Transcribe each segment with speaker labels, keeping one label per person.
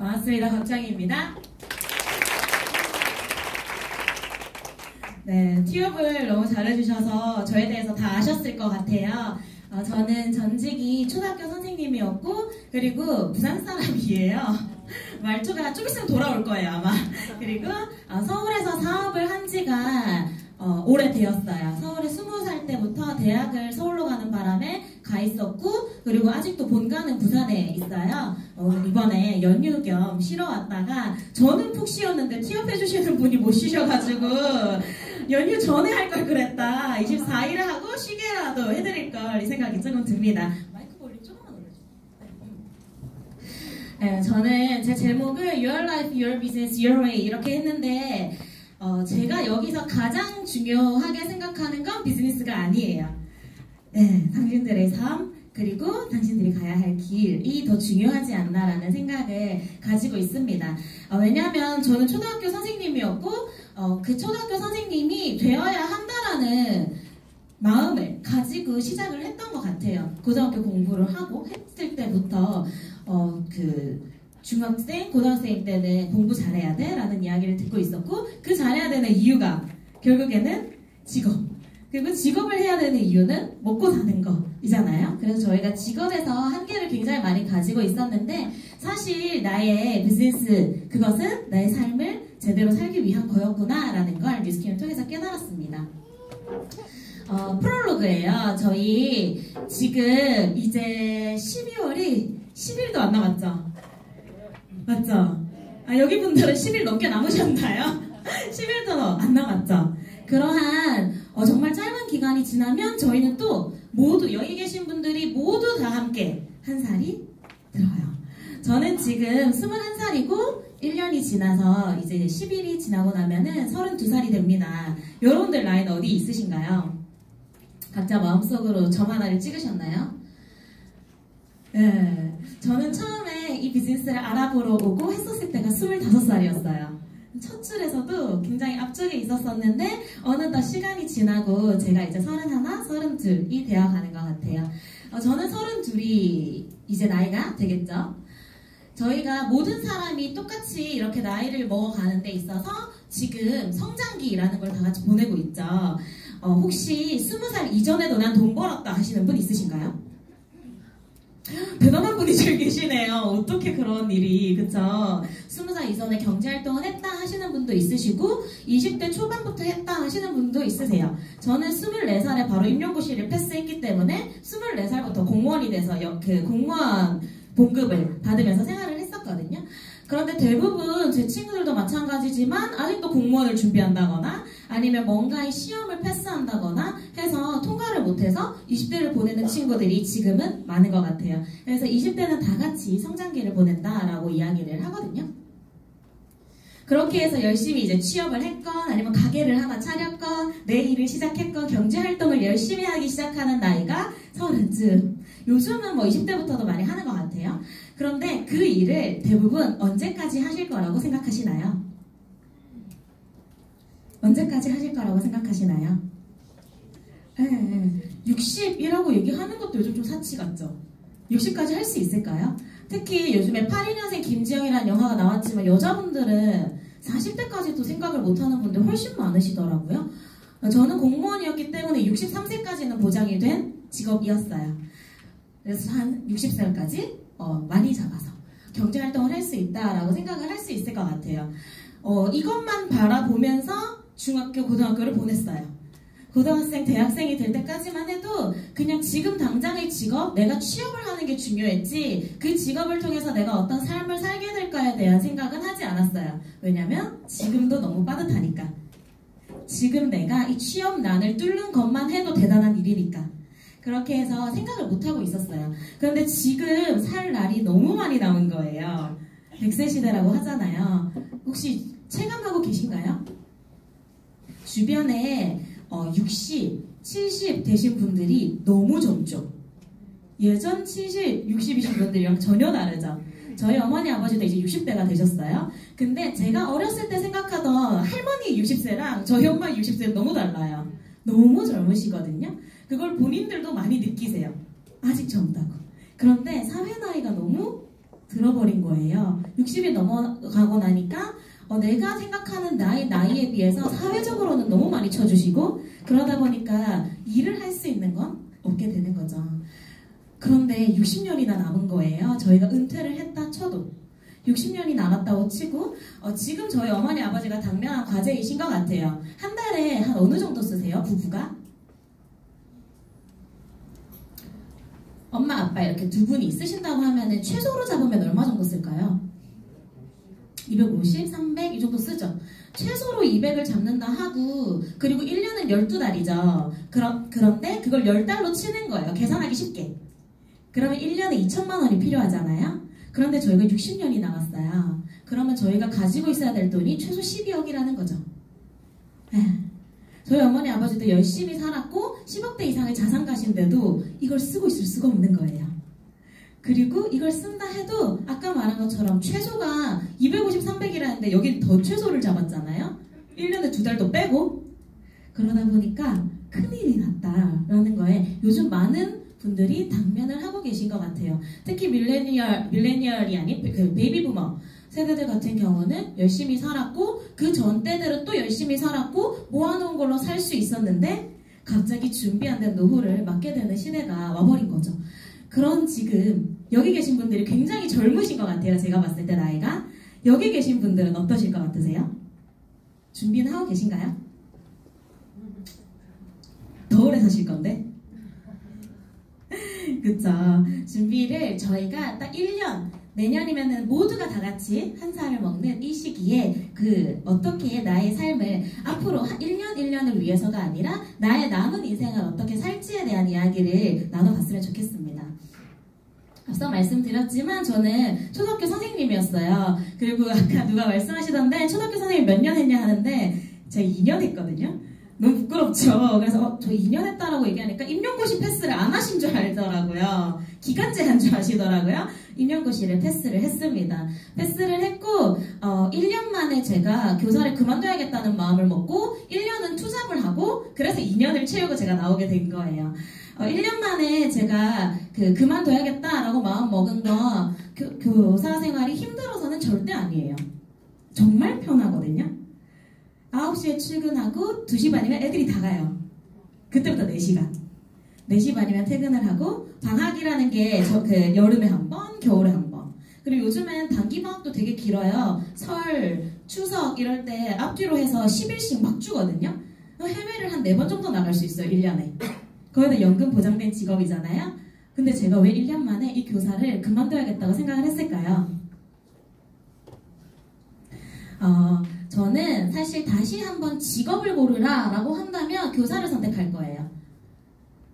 Speaker 1: 반갑습니다. 박정희입니다. 네, 티업을 너무 잘해주셔서 저에 대해서 다 아셨을 것 같아요. 저는 전직이 초등학교 선생님이었고, 그리고 부산 사람이에요. 말투가 좀 있으면 돌아올 거예요, 아마. 그리고 서울에서 사업을 한 지가 오래되었어요. 서울에 20살 때부터 대학을 서울로 가는 바람에 가 있었고, 그리고 아직도 본가는 부산에 있어요. 이번에 연휴 겸 쉬러 왔다가 저는 푹 쉬었는데 티업해주시는 분이 못 쉬셔가지고 연휴 전에 할 걸 그랬다. 24일에 하고 쉬게라도 해드릴 걸 이 생각이 조금 듭니다. 마이크 볼륨 조금만 올려주세요. 네, 저는 제 제목을 Your Life, Your Business, Your Way 이렇게 했는데 제가 여기서 가장 중요하게 생각하는 건 비즈니스가 아니에요. 네, 당신들의 삶 그리고 당신들이 가야 할 길이 더 중요하지 않나라는 생각을 가지고 있습니다. 왜냐하면 저는 초등학교 선생님이었고 그 초등학교 선생님이 되어야 한다라는 마음을 가지고 시작을 했던 것 같아요. 고등학교 공부를 하고 했을 때부터 중학생, 고등학생 때는 공부 잘해야 돼 라는 이야기를 듣고 있었고, 그 잘해야 되는 이유가 결국에는 직업, 그리고 직업을 해야 되는 이유는 먹고 사는 거이잖아요. 그래서 저희가 직업에서 한계를 굉장히 많이 가지고 있었는데, 사실 나의 비즈니스, 그것은 나의 삶을 제대로 살기 위한 거였구나 라는 걸 뉴스킴을 통해서 깨달았습니다. 프롤로그예요. 저희 지금 이제 12월이 10일도 안 남았죠? 맞죠? 여기 분들은 10일 넘게 남으셨나요? 10일도 안 남았죠? 그러한 정말 짧은 기간이 지나면 저희는 또 모두 여기 계신 분들이 모두 다 함께 한 살이 들어요. 저는 지금 21살이고 1년이 지나서 이제 10일이 지나고 나면은 32살이 됩니다. 여러분들 나이는 어디 있으신가요? 각자 마음속으로 점 하나를 찍으셨나요? 네, 저는 처음에 이 비즈니스를 알아보러 오고 했었을 때가 25살이었어요. 첫 줄에서도 굉장히 앞쪽에 있었었는데 어느덧 시간이 지나고 제가 이제 31, 32이 되어가는 것 같아요. 저는 32이 이제 나이가 되겠죠. 저희가 모든 사람이 똑같이 이렇게 나이를 먹어가는 데 있어서 지금 성장기라는 걸 다 같이 보내고 있죠. 혹시 20살 이전에도 난 돈 벌었다 하시는 분 있으신가요? 대단한 분이 제일 계시네요. 어떻게 그런 일이, 그쵸? 20살 이전에 경제활동을 했다 하시는 분도 있으시고 20대 초반부터 했다 하시는 분도 있으세요. 저는 24살에 바로 임용고시를 패스했기 때문에 24살부터 공무원이 돼서 공무원 봉급을 받으면서 생활을 했었거든요. 그런데 대부분 제 친구들도 마찬가지지만 아직도 공무원을 준비한다거나 아니면 뭔가의 시험을 패스한다거나 해서 통과를 못해서 20대를 보내는 친구들이 지금은 많은 것 같아요. 그래서 20대는 다 같이 성장기를 보낸다라고 이야기를 하거든요. 그렇게 해서 열심히 이제 취업을 했건 아니면 가게를 하나 차렸건 내 일을 시작했건 경제활동을 열심히 하기 시작하는 나이가 30쯤. 요즘은 뭐 20대부터도 많이 하는 것 같아요. 그런데 그 일을 대부분 언제까지 하실 거라고 생각하시나요? 언제까지 하실 거라고 생각하시나요? 60이라고 얘기하는 것도 요즘 좀 사치 같죠? 60까지 할 수 있을까요? 특히 요즘에 82년생 김지영이라는 영화가 나왔지만 여자분들은 40대까지도 생각을 못하는 분들 훨씬 많으시더라고요. 저는 공무원이었기 때문에 63세까지는 보장이 된 직업이었어요. 그래서 한 60살까지 많이 잡아서 경제활동을 할 수 있다라고 생각을 할 수 있을 것 같아요. 이것만 바라보면서 중학교, 고등학교를 보냈어요. 고등학생, 대학생이 될 때까지만 해도 그냥 지금 당장의 직업, 내가 취업을 하는 게 중요했지 그 직업을 통해서 내가 어떤 삶을 살게 될까에 대한 생각은 하지 않았어요. 왜냐면 지금도 너무 빠듯하니까. 지금 내가 이 취업난을 뚫는 것만 해도 대단한 일이니까. 그렇게 해서 생각을 못하고 있었어요. 그런데 지금 살 날이 너무 많이 남은 거예요. 100세 시대라고 하잖아요. 혹시 체감하고 계신가요? 주변에 60, 70 되신 분들이 너무 젊죠. 예전 70, 60이신 분들이랑 전혀 다르죠. 저희 어머니 아버지도 이제 60대가 되셨어요. 근데 제가 어렸을 때 생각하던 할머니 60세랑 저희 엄마 60세는 너무 달라요. 너무 젊으시거든요. 그걸 본인들도 많이 느끼세요. 아직 젊다고. 그런데 사회 나이가 너무 들어버린 거예요. 60이 넘어가고 나니까 내가 생각하는 나이에 비해서 사회적으로는 너무 많이 쳐주시고 그러다 보니까 일을 할 수 있는 건 없게 되는 거죠. 그런데 60년이나 남은 거예요. 저희가 은퇴를 했다 쳐도 60년이 남았다고 치고 지금 저희 어머니 아버지가 당면한 과제이신 것 같아요. 한 달에 한 어느 정도 쓰세요? 부부가? 엄마 아빠 이렇게 두 분이 쓰신다고 하면은 최소로 잡으면 얼마 정도 쓸까요? 250, 300 이 정도 쓰죠. 최소로 200을 잡는다 하고 그리고 1년은 12달이죠. 그런데 그걸 10달로 치는 거예요. 계산하기 쉽게. 그러면 1년에 2천만 원이 필요하잖아요. 그런데 저희가 60년이 남았어요. 그러면 저희가 가지고 있어야 될 돈이 최소 12억이라는 거죠. 저희 어머니 아버지도 열심히 살았고 10억대 이상의 자산 가신데도 이걸 쓰고 있을 수가 없는 거예요. 그리고 이걸 쓴다 해도 아까 말한 것처럼 최소가 250, 300이라는데 여기 더 최소를 잡았잖아요. 1년에 2달 더 빼고 그러다 보니까 큰일이 났다라는 거에 요즘 많은 분들이 당면을 하고 계신 것 같아요. 특히 밀레니얼이 아닌 그 베이비부머 세대들 같은 경우는 열심히 살았고 그 전 때들은 또 열심히 살았고 모아놓은 걸로 살 수 있었는데 갑자기 준비 안 된 노후를 맞게 되는 시대가 와버린 거죠. 그런 지금 여기 계신 분들이 굉장히 젊으신 것 같아요. 제가 봤을 때 나이가. 여기 계신 분들은 어떠실 것 같으세요? 준비는 하고 계신가요? 더 오래 사실 건데? 그쵸. 준비를 저희가 딱 1년, 내년이면은 모두가 다 같이 한 살을 먹는 이 시기에 어떻게 나의 삶을 앞으로 1년 1년을 위해서가 아니라 나의 남은 인생을 어떻게 살지에 대한 이야기를 나눠봤으면 좋겠습니다. 앞서 말씀드렸지만 저는 초등학교 선생님이었어요. 그리고 아까 누가 말씀하시던데 초등학교 선생님 몇 년 했냐 하는데 제가 2년 했거든요. 너무 부끄럽죠. 그래서 저 2년 했다라고 얘기하니까 임용고시 패스를 안 하신 줄 알더라고요. 기간제 한 줄 아시더라고요. 임용고시를 패스를 했습니다. 패스를 했고 1년 만에 제가 교사를 그만둬야겠다는 마음을 먹고 1년은 투잡을 하고 그래서 2년을 채우고 제가 나오게 된 거예요. 1년 만에 제가 그만둬야겠다라고 마음 먹은 건 교사 생활이 힘들어서는 절대 아니에요. 정말 편하거든요. 9시에 출근하고 2시 반이면 애들이 다 가요. 그때부터 4시간. 4시 반이면 퇴근을 하고 방학이라는 게 여름에 한 번, 겨울에 한 번. 그리고 요즘엔 단기 방학도 되게 길어요. 설, 추석 이럴 때 앞뒤로 해서 10일씩 막 주거든요. 해외를 한 4번 정도 나갈 수 있어요. 1년에. 거기다 연금 보장된 직업이잖아요. 근데 제가 왜 1년 만에 이 교사를 그만둬야겠다고 생각을 했을까요? 저는 사실 다시 한번 직업을 고르라 라고 한다면 교사를 선택할 거예요.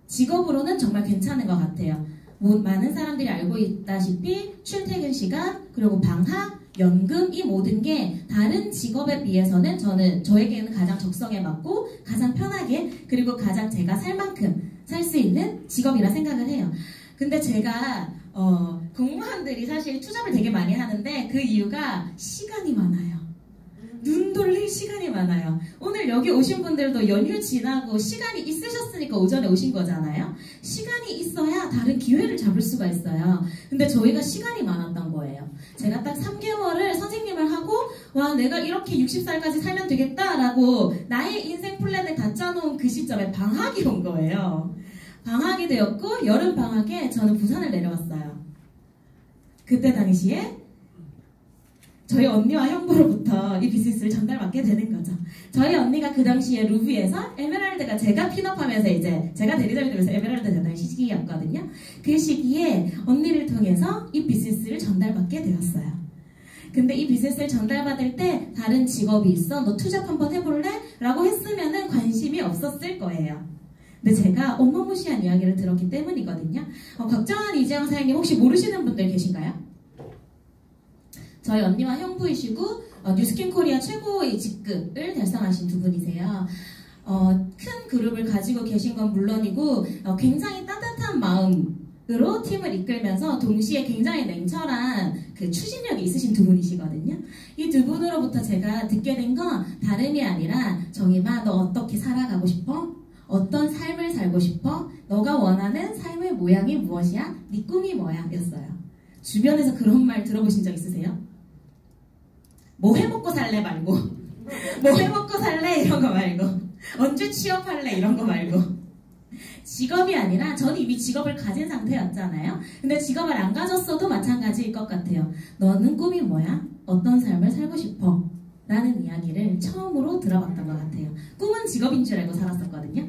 Speaker 1: 직업으로는 정말 괜찮은 것 같아요. 많은 사람들이 알고 있다시피 출퇴근 시간, 그리고 방학, 연금 이 모든 게 다른 직업에 비해서는 저에게는 가장 적성에 맞고 가장 편하게 그리고 가장 제가 살 만큼 살 수 있는 직업이라 생각을 해요. 근데 제가 공무원들이 사실 투잡을 되게 많이 하는데 그 이유가 시간이 많아요. 눈 돌릴 시간이 많아요. 오늘 여기 오신 분들도 연휴 지나고 시간이 있으셨으니까 오전에 오신 거잖아요. 시간이 있어야 다른 기회를 잡을 수가 있어요. 근데 저희가 시간이 많았던 거예요. 제가 딱 3개월을 선생님을 하고 와 내가 이렇게 60살까지 살면 되겠다라고 나의 인생 플랜을 다 짜놓은 그 시점에 방학이 온 거예요. 방학이 되었고 여름 방학에 저는 부산을 내려왔어요. 그때 당시에 저희 언니와 형부로부터 이 비즈니스를 전달받게 되는 거죠. 저희 언니가 그 당시에 루비에서 에메랄드가 제가 핀업하면서 이제 제가 대리점이 되면서 에메랄드 되던 시기였거든요. 그 시기에 언니를 통해서 이 비즈니스를 전달받게 되었어요. 근데 이 비즈니스를 전달받을 때 다른 직업이 있어? 너 투잡 한번 해볼래? 라고 했으면은 관심이 없었을 거예요. 근데 제가 어마무시한 이야기를 들었기 때문이거든요. 곽정한 이재영 사장님 혹시 모르시는 분들 계신가요? 저희 언니와 형부이시고 뉴스킨 코리아 최고의 직급을 달성하신 두 분이세요. 큰 그룹을 가지고 계신 건 물론이고 굉장히 따뜻한 마음으로 팀을 이끌면서 동시에 굉장히 냉철한 그 추진력이 있으신 두 분이시거든요. 이 두 분으로부터 제가 듣게 된 건 다름이 아니라 정희마 너 어떻게 살아가고 싶어? 어떤 삶을 살고 싶어? 너가 원하는 삶의 모양이 무엇이야? 네 꿈이 뭐야? 였어요. 주변에서 그런 말 들어보신 적 있으세요? 뭐 해먹고 살래 말고 뭐 해먹고 살래 이런 거 말고 언제 취업할래 이런 거 말고 직업이 아니라 전 이미 직업을 가진 상태였잖아요. 근데 직업을 안 가졌어도 마찬가지일 것 같아요. 너는 꿈이 뭐야? 어떤 삶을 살고 싶어? 라는 이야기를 처음으로 들어봤던 것 같아요. 꿈은 직업인 줄 알고 살았었거든요.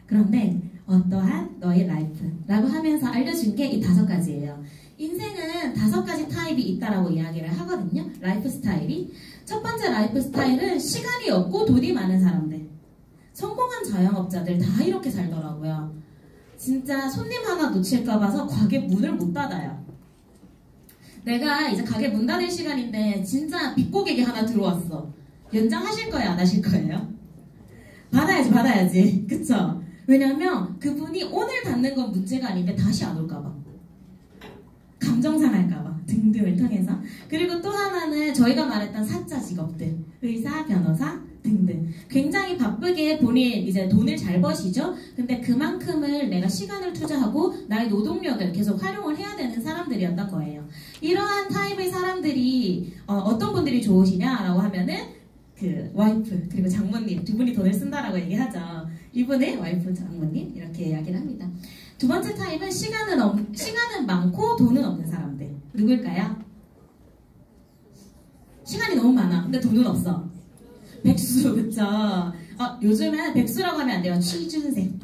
Speaker 1: 그런데 어떠한 너의 라이프라고 하면서 알려준 게 이 5가지예요. 인생은 5가지 타입이 있다라고 이야기를 하거든요. 라이프 스타일이. 첫 번째 라이프 스타일은 시간이 없고 돈이 많은 사람들. 성공한 자영업자들 다 이렇게 살더라고요. 진짜 손님 하나 놓칠까 봐서 가게 문을 못 닫아요. 내가 이제 가게 문 닫을 시간인데 진짜 빅고객이 하나 들어왔어. 연장하실 거예요? 안 하실 거예요? 받아야지. 그쵸? 왜냐면 그분이 오늘 닫는 건 문제가 아닌데 다시 안 올까 봐. 감정 상할까 봐. 등등을 통해서. 그리고 또 하나는 저희가 말했던 사자 직업들. 의사, 변호사 등등. 굉장히 바쁘게 본인 이제 돈을 잘 버시죠? 근데 그만큼을 내가 시간을 투자하고 나의 노동력을 계속 활용을 해야 되는 사람들이었던 거예요. 이러한 타입의 사람들이 어떤 분들이 좋으시냐라고 하면은 그 와이프 그리고 장모님 두 분이 돈을 쓴다라고 얘기하죠. 이분의 와이프 장모님 이렇게 이야기를 합니다. 두 번째 타입은 시간은 많고 돈은 없는 사람들. 누굴까요? 시간이 너무 많아. 근데 돈은 없어. 백수, 그쵸? 요즘엔 백수라고 하면 안 돼요. 취준생.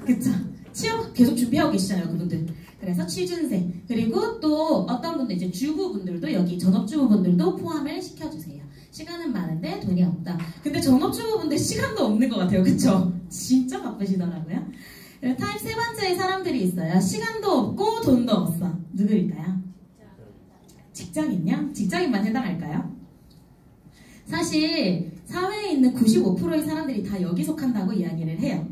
Speaker 1: 그쵸? 취업 계속 준비하고 계시잖아요, 그분들. 그래서 취준생. 그리고 또 어떤 분들, 이제 주부분들도 여기 전업주부분들도 포함을 시켜주세요. 시간은 많은데 돈이 없다. 근데 전업주부분들 시간도 없는 것 같아요. 그쵸? 진짜 바쁘시더라고요. 타입 세 번째의 사람들이 있어요. 시간도 없고 돈도 없어. 누구일까요? 직장인요? 직장인만 해당할까요? 사실 사회에 있는 95%의 사람들이 다 여기 속한다고 이야기를 해요.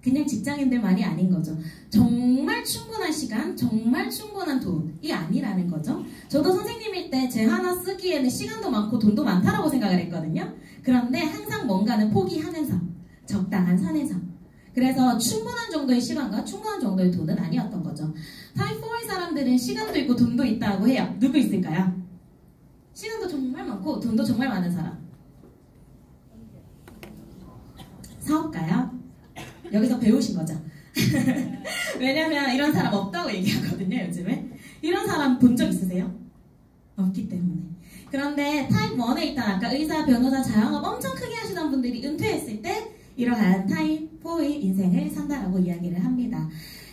Speaker 1: 그냥 직장인들만이 아닌 거죠. 정말 충분한 시간, 정말 충분한 돈이 아니라는 거죠. 저도 선생님일 때 제 하나 쓰기에는 시간도 많고 돈도 많다라고 생각을 했거든요. 그런데 항상 뭔가는 포기하면서 적당한 선에서. 그래서 충분한 정도의 시간과 충분한 정도의 돈은 아니었던 거죠. 타입 4의 사람들은 시간도 있고 돈도 있다고 해요. 누구 있을까요? 시간도 정말 많고 돈도 정말 많은 사람. 사업가요? 여기서 배우신 거죠? 왜냐면 이런 사람 없다고 얘기하거든요, 요즘에. 이런 사람 본 적 있으세요? 없기 때문에. 그런데 타입 1에 있던 아까 의사, 변호사, 자영업 엄청 크게 하시던 분들이 은퇴했을 때 이러한 타입 4의 인생을 산다라고 이야기를 합니다.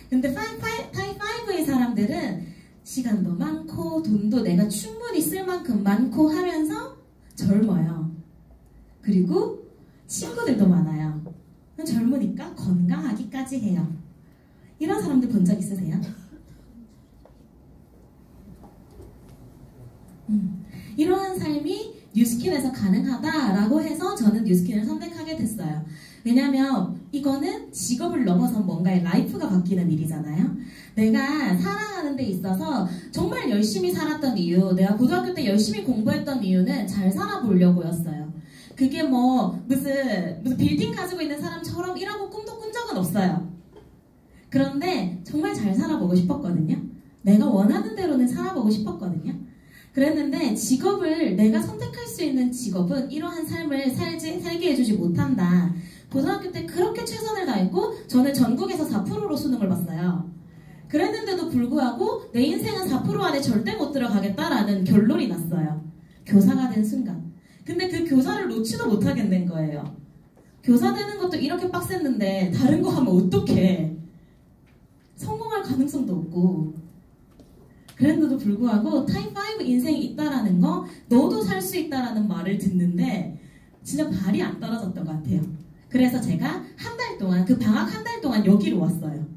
Speaker 1: 근데 타입 5의 사람들은 시간도 많고 돈도 내가 충분히 쓸 만큼 많고 하면서 젊어요. 그리고 친구들도 많아요. 젊으니까 건강하기까지 해요. 이런 사람들 본 적 있으세요? 이러한 삶이 뉴스킨에서 가능하다라고 해서 저는 뉴스킨을 선택하게 됐어요. 왜냐면 이거는 직업을 넘어선 뭔가의 라이프가 바뀌는 일이잖아요. 내가 살아가는 데 있어서 정말 열심히 살았던 이유, 내가 고등학교 때 열심히 공부했던 이유는 잘 살아보려고였어요. 그게 뭐 무슨 빌딩 가지고 있는 사람처럼 일하고 꿈도 꾼 적은 없어요. 그런데 정말 잘 살아보고 싶었거든요. 내가 원하는 대로는 살아보고 싶었거든요. 그랬는데 직업을 내가 선택할 수 있는 직업은 이러한 삶을 살게 해주지 못한다. 고등학교 때 그렇게 최선을 다했고 저는 전국에서 4%로 수능을 봤어요. 그랬는데도 불구하고 내 인생은 4% 안에 절대 못 들어가겠다라는 결론이 났어요. 교사가 된 순간. 근데 그 교사를 놓지도 못하겠는 거예요. 교사 되는 것도 이렇게 빡셌는데 다른 거 하면 어떡해. 성공할 가능성도 없고. 그랬는데도 불구하고 타입 5 인생이 있다라는 거, 너도 살 수 있다라는 말을 듣는데 진짜 발이 안 떨어졌던 것 같아요. 그래서 제가 한 달 동안, 그 방학 한 달 동안 여기로 왔어요.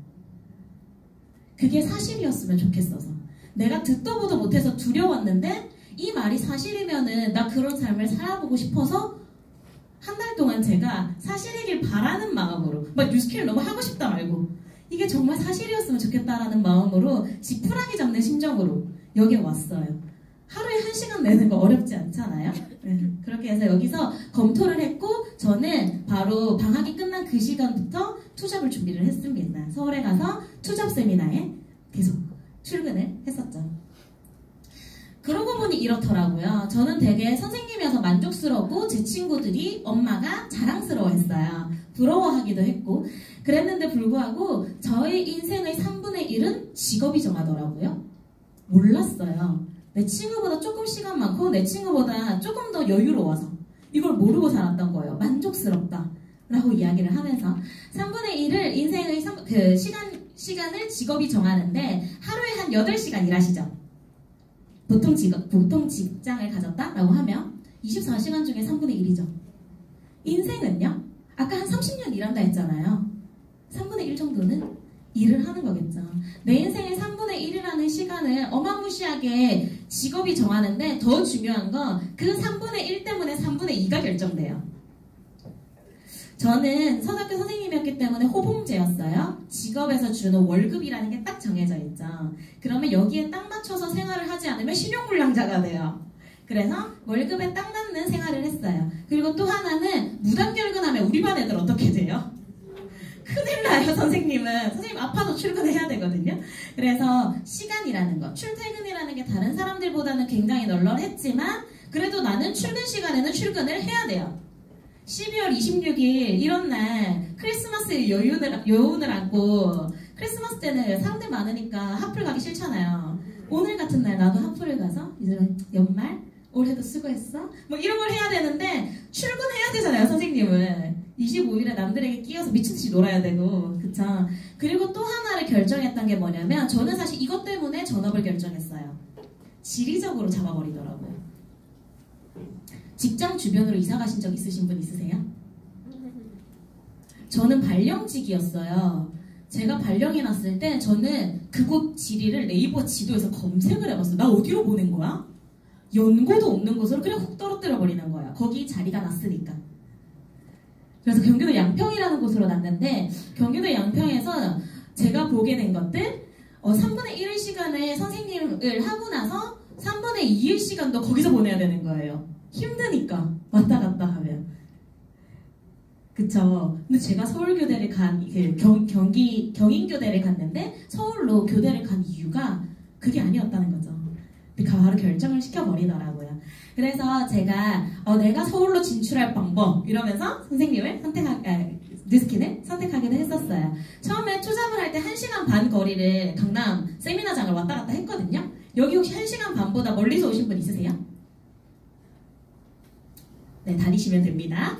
Speaker 1: 그게 사실이었으면 좋겠어서. 내가 듣도 보도 못해서 두려웠는데 이 말이 사실이면은 나 그런 삶을 살아보고 싶어서 한 달 동안 제가 사실이길 바라는 마음으로, 막 뉴스킬 너무 하고 싶다 말고 이게 정말 사실이었으면 좋겠다라는 마음으로 지푸라기 잡는 심정으로 여기에 왔어요. 하루에 1시간 내는 거 어렵지 않잖아요? 그렇게 해서 여기서 검토를 했고 저는 바로 방학이 끝난 그 시간부터 투잡을 준비를 했습니다. 서울에 가서 투잡 세미나에 계속 출근을 했었죠. 이렇더라고요. 저는 되게 선생님이어서 만족스럽고 제 친구들이 엄마가 자랑스러워했어요. 부러워하기도 했고 그랬는데 불구하고 저의 인생의 3분의 1은 직업이 정하더라고요. 몰랐어요. 내 친구보다 조금 시간 많고 내 친구보다 조금 더 여유로워서 이걸 모르고 살았던 거예요. 만족스럽다 라고 이야기를 하면서 3분의 1을 인생의 시간을 직업이 정하는데 하루에 한 8시간 일하시죠. 보통 직장을 가졌다라고 하면 24시간 중에 3분의 1이죠. 인생은요? 아까 한 30년 일한다 했잖아요. 3분의 1 정도는 일을 하는 거겠죠. 내 인생의 3분의 1이라는 시간을 어마무시하게 직업이 정하는데 더 중요한 건 그 3분의 1 때문에 3분의 2가 결정돼요. 저는 서학교 선생님이었기 때문에 호봉제였어요. 직업에서 주는 월급이라는 게 딱 정해져 있죠. 그러면 여기에 딱 맞춰서 생활을 하지 않으면 신용불량자가 돼요. 그래서 월급에 딱 맞는 생활을 했어요. 그리고 또 하나는 무단결근하면 우리 반 애들 어떻게 돼요? 큰일 나요. 선생님 아파도 출근해야 되거든요. 그래서 시간이라는 거, 출퇴근이라는 게 다른 사람들보다는 굉장히 널널했지만 그래도 나는 출근 시간에는 출근을 해야 돼요. 12월 26일 이런 날 크리스마스 여운을 안고 크리스마스 때는 사람들 많으니까 하플 가기 싫잖아요. 오늘 같은 날 나도 하플을 가서 이제 연말 올해도 수고했어? 뭐 이런 걸 해야 되는데 출근해야 되잖아요. 선생님은 25일에 남들에게 끼어서 미친듯이 놀아야 되고 그쵸? 그리고 또 하나를 결정했던 게 뭐냐면 저는 사실 이것 때문에 전업을 결정했어요. 지리적으로 잡아버리더라고요. 직장 주변으로 이사 가신 적 있으신 분 있으세요? 저는 발령직이었어요. 제가 발령이 났을 때 저는 그곳 지리를 네이버 지도에서 검색을 해봤어요. 나 어디로 보낸 거야? 연고도 없는 곳으로 그냥 훅 떨어뜨려 버리는 거야. 거기 자리가 났으니까. 그래서 경기도 양평이라는 곳으로 났는데 경기도 양평에서 제가 보게 된 것들 3분의 1의 시간을 선생님을 하고 나서 3분의 2의 시간도 거기서 보내야 되는 거예요. 힘드니까 왔다 갔다 하면 그쵸. 근데 제가 서울교대를 경인교대를 갔는데 서울로 교대를 간 이유가 그게 아니었다는 거죠. 근데 바로 결정을 시켜버리더라고요. 그래서 제가 내가 서울로 진출할 방법 이러면서 선생님을 뉴스킨을 선택하기도 했었어요. 처음에 투잡을 할 때 1시간 반 거리를 강남 세미나장을 왔다 갔다 했거든요. 여기 혹시 1시간 반보다 멀리서 오신 분 있으세요? 네, 다니시면 됩니다.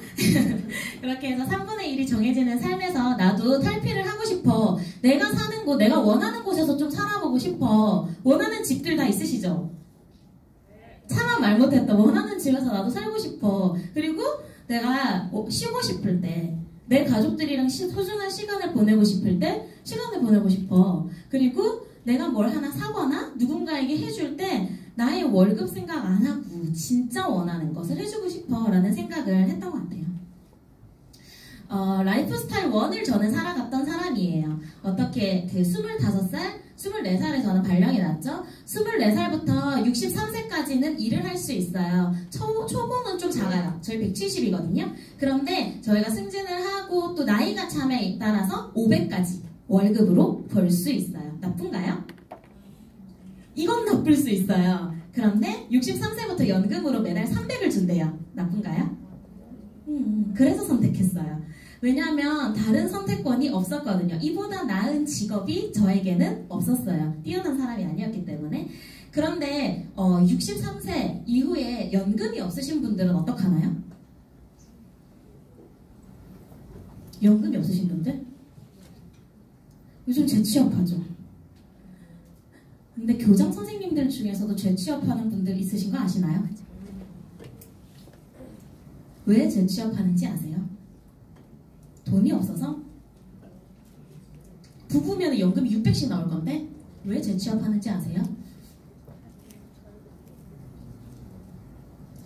Speaker 1: 그렇게 해서 3분의 1이 정해지는 삶에서 나도 탈피를 하고 싶어. 내가 사는 곳, 내가 원하는 곳에서 좀 살아보고 싶어. 원하는 집들 다 있으시죠? 차마 말 못했다. 원하는 집에서 나도 살고 싶어. 그리고 내가 쉬고 싶을 때, 내 가족들이랑 소중한 시간을 보내고 싶을 때 시간을 보내고 싶어. 그리고 내가 뭘 하나 사거나 누군가에게 해줄 때 나의 월급 생각 안 하고 진짜 원하는 것을 해주고 싶어 라는 생각을 했던 것 같아요. 라이프스타일 1을 저는 살아갔던 사람이에요. 어떻게 25살, 24살에 저는 발령이 났죠. 24살부터 63세까지는 일을 할 수 있어요. 초봉은 좀 작아요. 저희 170이거든요. 그런데 저희가 승진을 하고 또 나이가 참에 따라서 500까지 월급으로 벌 수 있어요. 나쁜가요? 이건 나쁠 수 있어요. 그런데 63세부터 연금으로 매달 300을 준대요. 나쁜가요? 그래서 선택했어요. 왜냐하면 다른 선택권이 없었거든요. 이보다 나은 직업이 저에게는 없었어요. 뛰어난 사람이 아니었기 때문에. 그런데 63세 이후에 연금이 없으신 분들은 어떡하나요? 연금이 없으신 분들? 요즘 재취업하죠. 근데 교장 선생님들 중에서도 재취업하는 분들 있으신 거 아시나요? 왜 재취업하는지 아세요? 돈이 없어서? 부부면 연금이 600씩 나올 건데 왜 재취업하는지 아세요?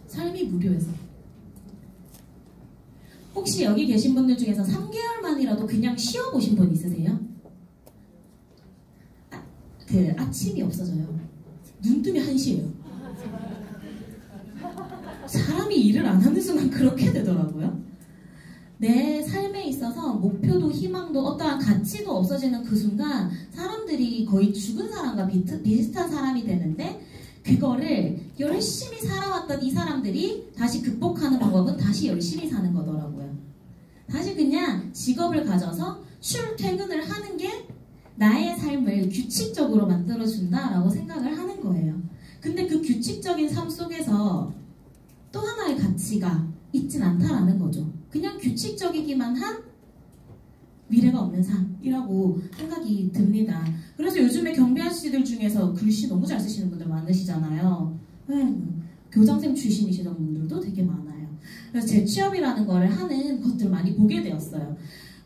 Speaker 1: 삶이 무료해서. 혹시 여기 계신 분들 중에서 3개월만이라도 그냥 쉬어보신 분 있으세요? 아침이 없어져요. 눈 뜨면 1시예요. 사람이 일을 안 하는 순간 그렇게 되더라고요. 내 삶에 있어서 목표도 희망도 어떠한 가치도 없어지는 그 순간 사람들이 거의 죽은 사람과 비슷한 사람이 되는데 그거를 열심히 살아왔던 이 사람들이 다시 극복하는 방법은 다시 열심히 사는 거더라고요. 다시 그냥 직업을 가져서 출퇴근을 하는 게 나의 삶을 규칙적으로 만들어준다라고 생각을 하는 거예요. 근데 그 규칙적인 삶 속에서 또 하나의 가치가 있진 않다라는 거죠. 그냥 규칙적이기만 한 미래가 없는 삶이라고 생각이 듭니다. 그래서 요즘에 경비 아저씨들 중에서 글씨 너무 잘 쓰시는 분들 많으시잖아요. 교장쌤 출신이시던 분들도 되게 많아요. 그래서 재취업이라는 거를 하는 것들을 많이 보게 되었어요.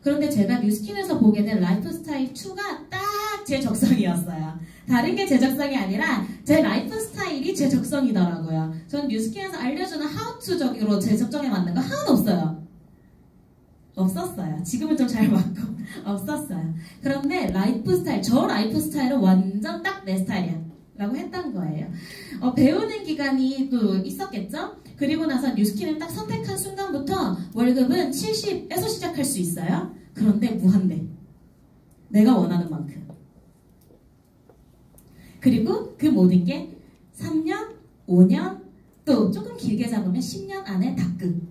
Speaker 1: 그런데 제가 뉴스킨에서 보게 된 라이프 스타일 2가 딱 제 적성이었어요. 다른 게 제 적성이 아니라 제 라이프 스타일이 제 적성이더라고요. 전 뉴스킨에서 알려주는 하우투적으로 제 적성에 맞는 거 하나도 없어요. 없었어요. 지금은 좀 잘 맞고 없었어요. 그런데 라이프 스타일, 저 라이프 스타일은 완전 딱 내 스타일이야 라고 했던 거예요. 배우는 기간이 또 있었겠죠? 그리고 나서 뉴스킨을 딱 선택한 순간부터 월급은 70에서 시작할 수 있어요. 그런데 무한대. 내가 원하는 만큼. 그리고 그 모든 게 3년, 5년, 또 조금 길게 잡으면 10년 안에 다 끝.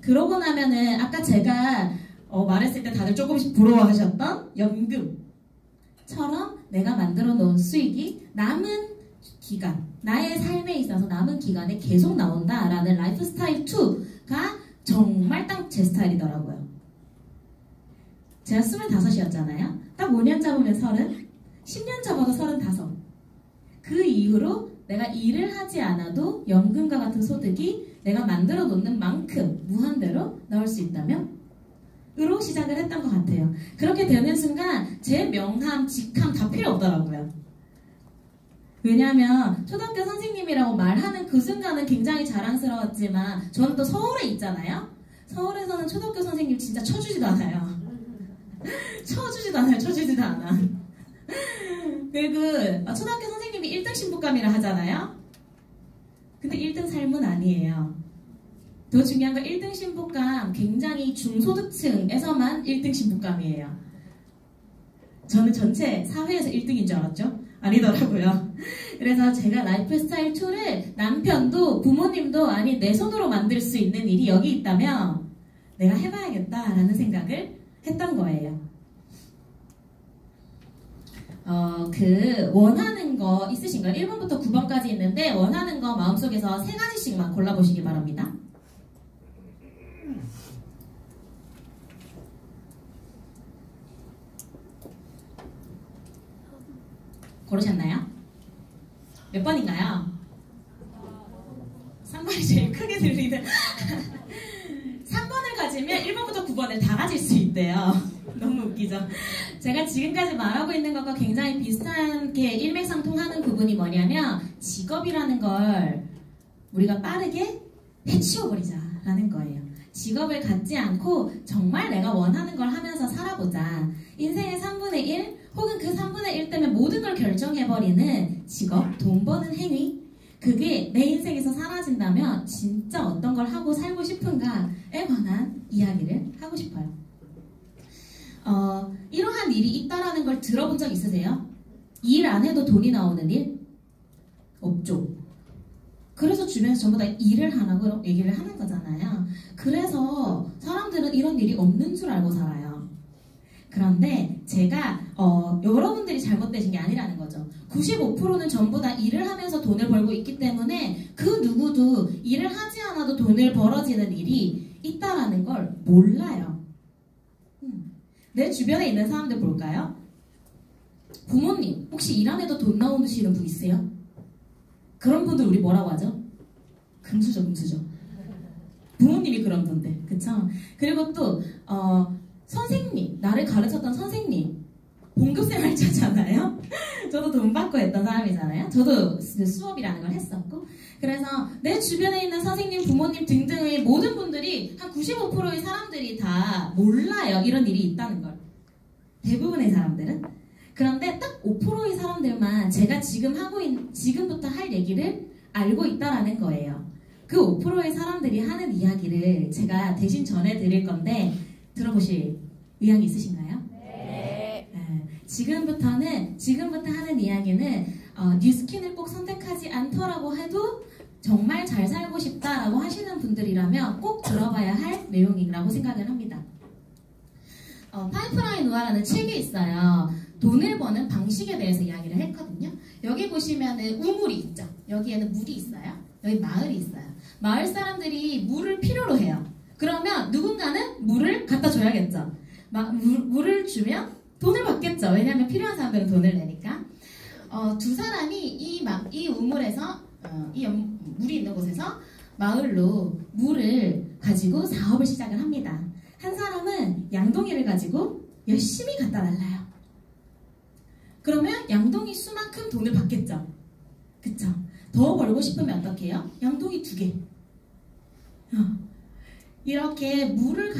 Speaker 1: 그러고 나면은 아까 제가 말했을 때 다들 조금씩 부러워하셨던 연금처럼 내가 만들어 놓은 수익이 남은 기간, 나의 삶에 있어서 남은 기간에 계속 나온다라는 라이프 스타일 2가 정말 딱 제 스타일이더라고요. 제가 25이었잖아요. 딱 5년 잡으면 30, 10년 잡아도 35. 그 이후로 내가 일을 하지 않아도 연금과 같은 소득이 내가 만들어 놓는 만큼 무한대로 나올 수 있다면 으로 시작을 했던 것 같아요. 그렇게 되는 순간 제 명함, 직함 다 필요 없더라고요. 왜냐하면 초등학교 선생님이라고 말하는 그 순간은 굉장히 자랑스러웠지만 저는 또 서울에 있잖아요. 서울에서는 초등학교 선생님 진짜 쳐주지도 않아요. 쳐주지도 않아. 그리고 초등학교 선생님이 1등 신부감이라 하잖아요. 근데 1등 삶은 아니에요. 더 중요한 건 1등 신부감 굉장히 중소득층에서만 1등 신부감이에요. 저는 전체 사회에서 1등인 줄 알았죠? 아니더라고요. 그래서 제가 라이프 스타일 2를 남편도 부모님도 아니 내 손으로 만들 수 있는 일이 여기 있다면 내가 해봐야겠다라는 생각을 했던 거예요. 원하는 거 있으신가요? 1번부터 9번까지 있는데 원하는 거 마음속에서 3가지씩만 골라보시기 바랍니다. 고르셨나요? 몇 번인가요? 3번이 제일 크게 들리는 3번을 가지면 1번부터 9번을 다 가질 수 있대요. 너무 웃기죠? 제가 지금까지 말하고 있는 것과 굉장히 비슷한 게 일맥상통하는 부분이 뭐냐면 직업이라는 걸 우리가 빠르게 해치워버리자라는 거예요. 직업을 갖지 않고 정말 내가 원하는 걸 하면서 살아보자. 인생의 3분의 1 혹은 그 3분의 1 때문에 모든 걸 결정해버리는 직업, 돈 버는 행위 그게 내 인생에서 사라진다면 진짜 어떤 걸 하고 살고 싶은가에 관한 이야기를 하고 싶어요. 이러한 일이 있다라는 걸 들어본 적 있으세요? 일 안 해도 돈이 나오는 일? 없죠. 그래서 주변에서 전부 다 일을 하라고 얘기를 하는 거잖아요. 그래서 사람들은 이런 일이 없는 줄 알고 살아요. 그런데 제가 여러분들이 잘못되신 게 아니라는 거죠. 95%는 전부 다 일을 하면서 돈을 벌고 있기 때문에 그 누구도 일을 하지 않아도 돈을 벌어지는 일이 있다라는 걸 몰라요. 내 주변에 있는 사람들 볼까요? 부모님, 혹시 일 안 해도 돈 나오시는 분 있으세요? 그런 분들 우리 뭐라고 하죠? 금수저. 부모님이 그런 분들, 그쵸? 그리고 또 선생님, 나를 가르쳤던 선생님, 봉급생활자잖아요? 저도 돈 받고 했던 사람이잖아요? 저도 수업이라는 걸 했었고 그래서 내 주변에 있는 선생님, 부모님 등등의 모든 분들이 한 95%의 사람들이 다 몰라요. 이런 일이 있다는 걸. 대부분의 사람들은. 그런데 딱 5%의 사람들만 제가 지금부터 할 얘기를 알고 있다라는 거예요. 그 5%의 사람들이 하는 이야기를 제가 대신 전해드릴 건데 들어보실 의향이 있으신가요? 네. 지금부터 하는 이야기는 뉴스킨을 꼭 선택하지 않더라고 해도 정말 잘 살고 싶다라고 하시는 분들이라면 꼭 들어봐야 할 내용이라고 생각을 합니다. 파이프라인 우화라는 책이 있어요. 돈을 버는 방식에 대해서 이야기를 했거든요. 여기 보시면은 우물이 있죠. 여기에는 물이 있어요. 여기 마을이 있어요. 마을 사람들이 물을 필요로 해요. 그러면 누군가는 물을 갖다 줘야겠죠. 물을 주면 돈을 받겠죠. 왜냐하면 필요한 사람들은 돈을 내니까. 두 사람이 이 우물에서 물이 있는 곳에서 마을로 물을 가지고 사업을 시작을 합니다. 한 사람은 양동이를 가지고 열심히 갖다 달라요. 그러면 양동이 수만큼 돈을 받겠죠. 그쵸? 더 벌고 싶으면 어떻게 해요? 양동이 2개. 이렇게 물을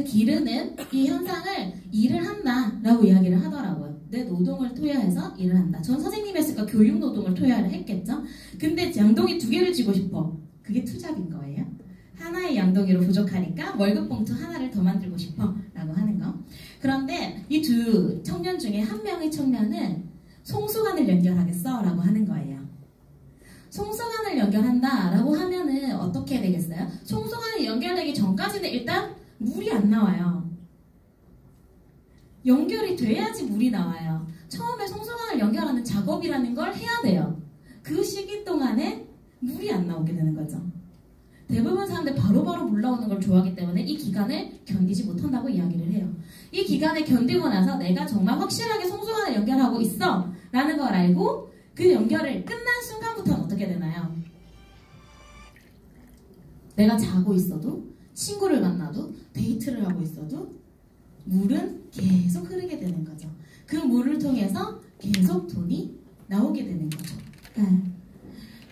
Speaker 1: 기르는 이 현상을 일을 한다라고 이야기를 하더라고요. 내 노동을 토여해서 일을 한다. 전 선생님이었으니까 교육노동을 토여를 했겠죠. 근데 양동이 2개를 쥐고 싶어. 그게 투잡인 거예요. 하나의 양동이로 부족하니까 월급봉투 하나를 더 만들고 싶어 라고 하는 거. 그런데 이 두 청년 중에 한 명의 청년은 송수관을 연결하겠어 라고 하는 거예요. 송수관을 연결한다 라고 하면은 어떻게 되겠어요? 송수관이 연결되기 전까지는 일단 물이 안 나와요. 연결이 돼야지 물이 나와요. 처음에 송수관을 연결하는 작업이라는 걸 해야 돼요. 그 시기 동안에 물이 안 나오게 되는 거죠. 대부분 사람들 바로바로 물 나오는 걸 좋아하기 때문에 이 기간을 견디지 못한다고 이야기를 해요. 이 기간을 견디고 나서 내가 정말 확실하게 송수관을 연결하고 있어 라는 걸 알고 그 연결을 끝난 순간부터는 어떻게 되나요? 내가 자고 있어도, 친구를 만나도, 데이트를 하고 있어도 물은 계속 흐르게 되는 거죠. 그 물을 통해서 계속 돈이 나오게 되는 거죠.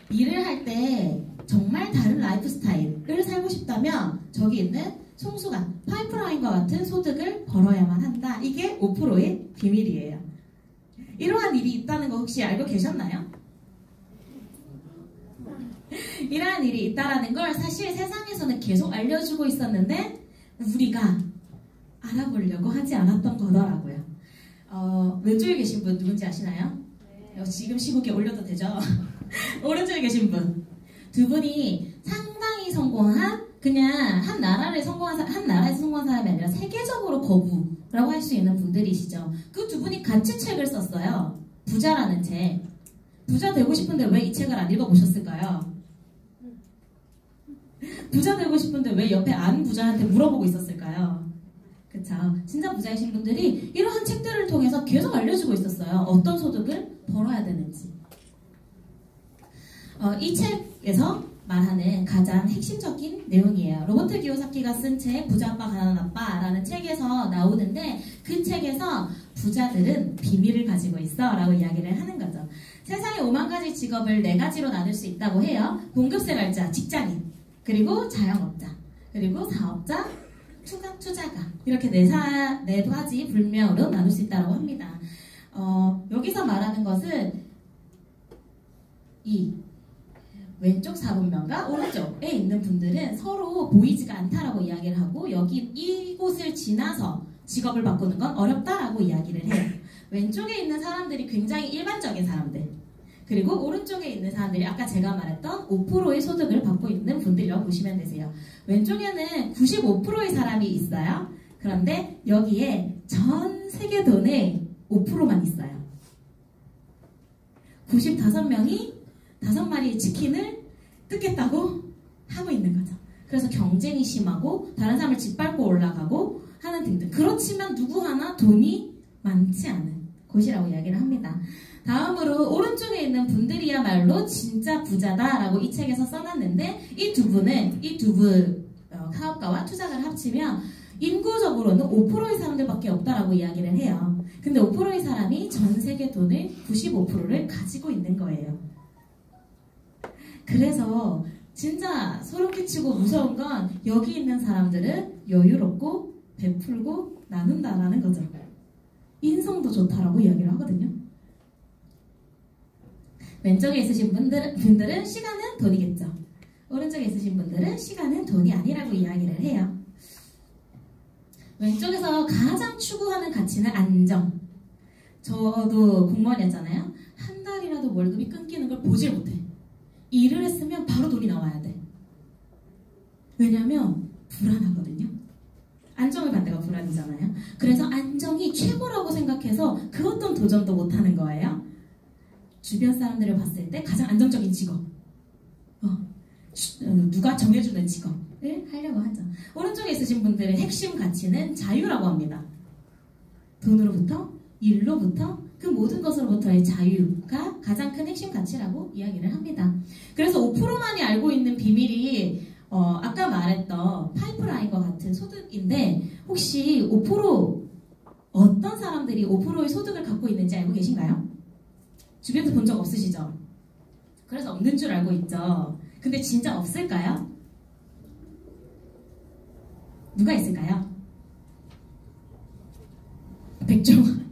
Speaker 1: 일을 할 때 정말 다른 라이프 스타일을 살고 싶다면 저기 있는 송수관, 파이프라인과 같은 소득을 벌어야만 한다. 이게 5%의 비밀이에요. 이러한 일이 있다는 거 혹시 알고 계셨나요? 이러한 일이 있다는 걸 사실 세상에서는 계속 알려주고 있었는데 우리가 알아보려고 하지 않았던 거더라고요. 왼쪽에 계신 분 누군지 아시나요? 지금 시국에 올려도 되죠? 오른쪽에 계신 분. 두 분이 상당히 성공한, 그냥 한 나라에서 성공한 사람이 아니라 세계적으로 거부라고 할 수 있는 분들이시죠. 그 두 분이 같이 책을 썼어요. 부자라는 책. 부자 되고 싶은데 왜 이 책을 안 읽어보셨을까요? 부자 되고 싶은데 왜 옆에 안 부자한테 물어보고 있었을까요? 그쵸? 진짜 부자이신 분들이 이러한 책들을 통해서 계속 알려주고 있었어요. 어떤 소득을 벌어야 되는지. 이 책에서 말하는 가장 핵심적인 내용이에요. 로버트 기요사키가 쓴 책 부자 아빠 가난한 아빠라는 책에서 나오는데 그 책에서 부자들은 비밀을 가지고 있어 라고 이야기를 하는 거죠. 세상에 5만 가지 직업을 4가지로 나눌 수 있다고 해요. 봉급생활자, 직장인, 그리고 자영업자, 그리고 사업자, 투자가 이렇게 네 가지 분명으로 나눌 수 있다고 합니다. 여기서 말하는 것은 이 왼쪽 4분면과 오른쪽에 있는 분들은 서로 보이지가 않다라고 이야기를 하고 이곳을 지나서 직업을 바꾸는 건 어렵다라고 이야기를 해요. 왼쪽에 있는 사람들이 굉장히 일반적인 사람들, 그리고 오른쪽에 있는 사람들이 아까 제가 말했던 5%의 소득을 받고 있는 분들이라고 보시면 되세요. 왼쪽에는 95%의 사람이 있어요. 그런데 여기에 전 세계 돈의 5%만 있어요. 95명이 5마리의 치킨을 뜯겠다고 하고 있는 거죠. 그래서 경쟁이 심하고 다른 사람을 짓밟고 올라가고 하는 등등. 그렇지만 누구 하나 돈이 많지 않은 곳이라고 이야기를 합니다. 다음으로 오른쪽에 있는 분들이야말로 진짜 부자다라고 이 책에서 써놨는데 이 두 분 사업가와 투자가를 합치면 인구적으로는 5%의 사람들밖에 없다라고 이야기를 해요. 근데 5%의 사람이 전 세계 돈의 95%를 가지고 있는 거예요. 그래서 진짜 소름 끼치고 무서운 건 여기 있는 사람들은 여유롭고 베풀고 나눈다라는 거죠. 인성도 좋다라고 이야기를 하거든요. 왼쪽에 있으신 분들은 시간은 돈이겠죠. 오른쪽에 있으신 분들은 시간은 돈이 아니라고 이야기를 해요. 왼쪽에서 가장 추구하는 가치는 안정. 저도 공무원이었잖아요. 한 달이라도 월급이 끊기는 걸 보질 못해. 일을 했으면 바로 돈이 나와야 돼. 왜냐면 불안하거든요. 안정을 받다가 불안이잖아요. 그래서 안정이 최고라고 생각해서 그 어떤 도전도 못하는 거예요. 주변 사람들을 봤을 때 가장 안정적인 직업, 누가 정해주는 직업을 하려고 하죠. 오른쪽에 있으신 분들의 핵심 가치는 자유라고 합니다. 돈으로부터, 일로부터, 그 모든 것으로부터의 자유가 가장 큰 핵심 가치라고 이야기를 합니다. 그래서 5%만이 알고 있는 비밀이 아까 말했던 파이프라인과 같은 소득인데, 혹시 5% 어떤 사람들이 5%의 소득을 갖고 있는지 알고 계신가요? 주변에서 본 적 없으시죠? 그래서 없는 줄 알고 있죠. 근데 진짜 없을까요? 누가 있을까요? 백종원.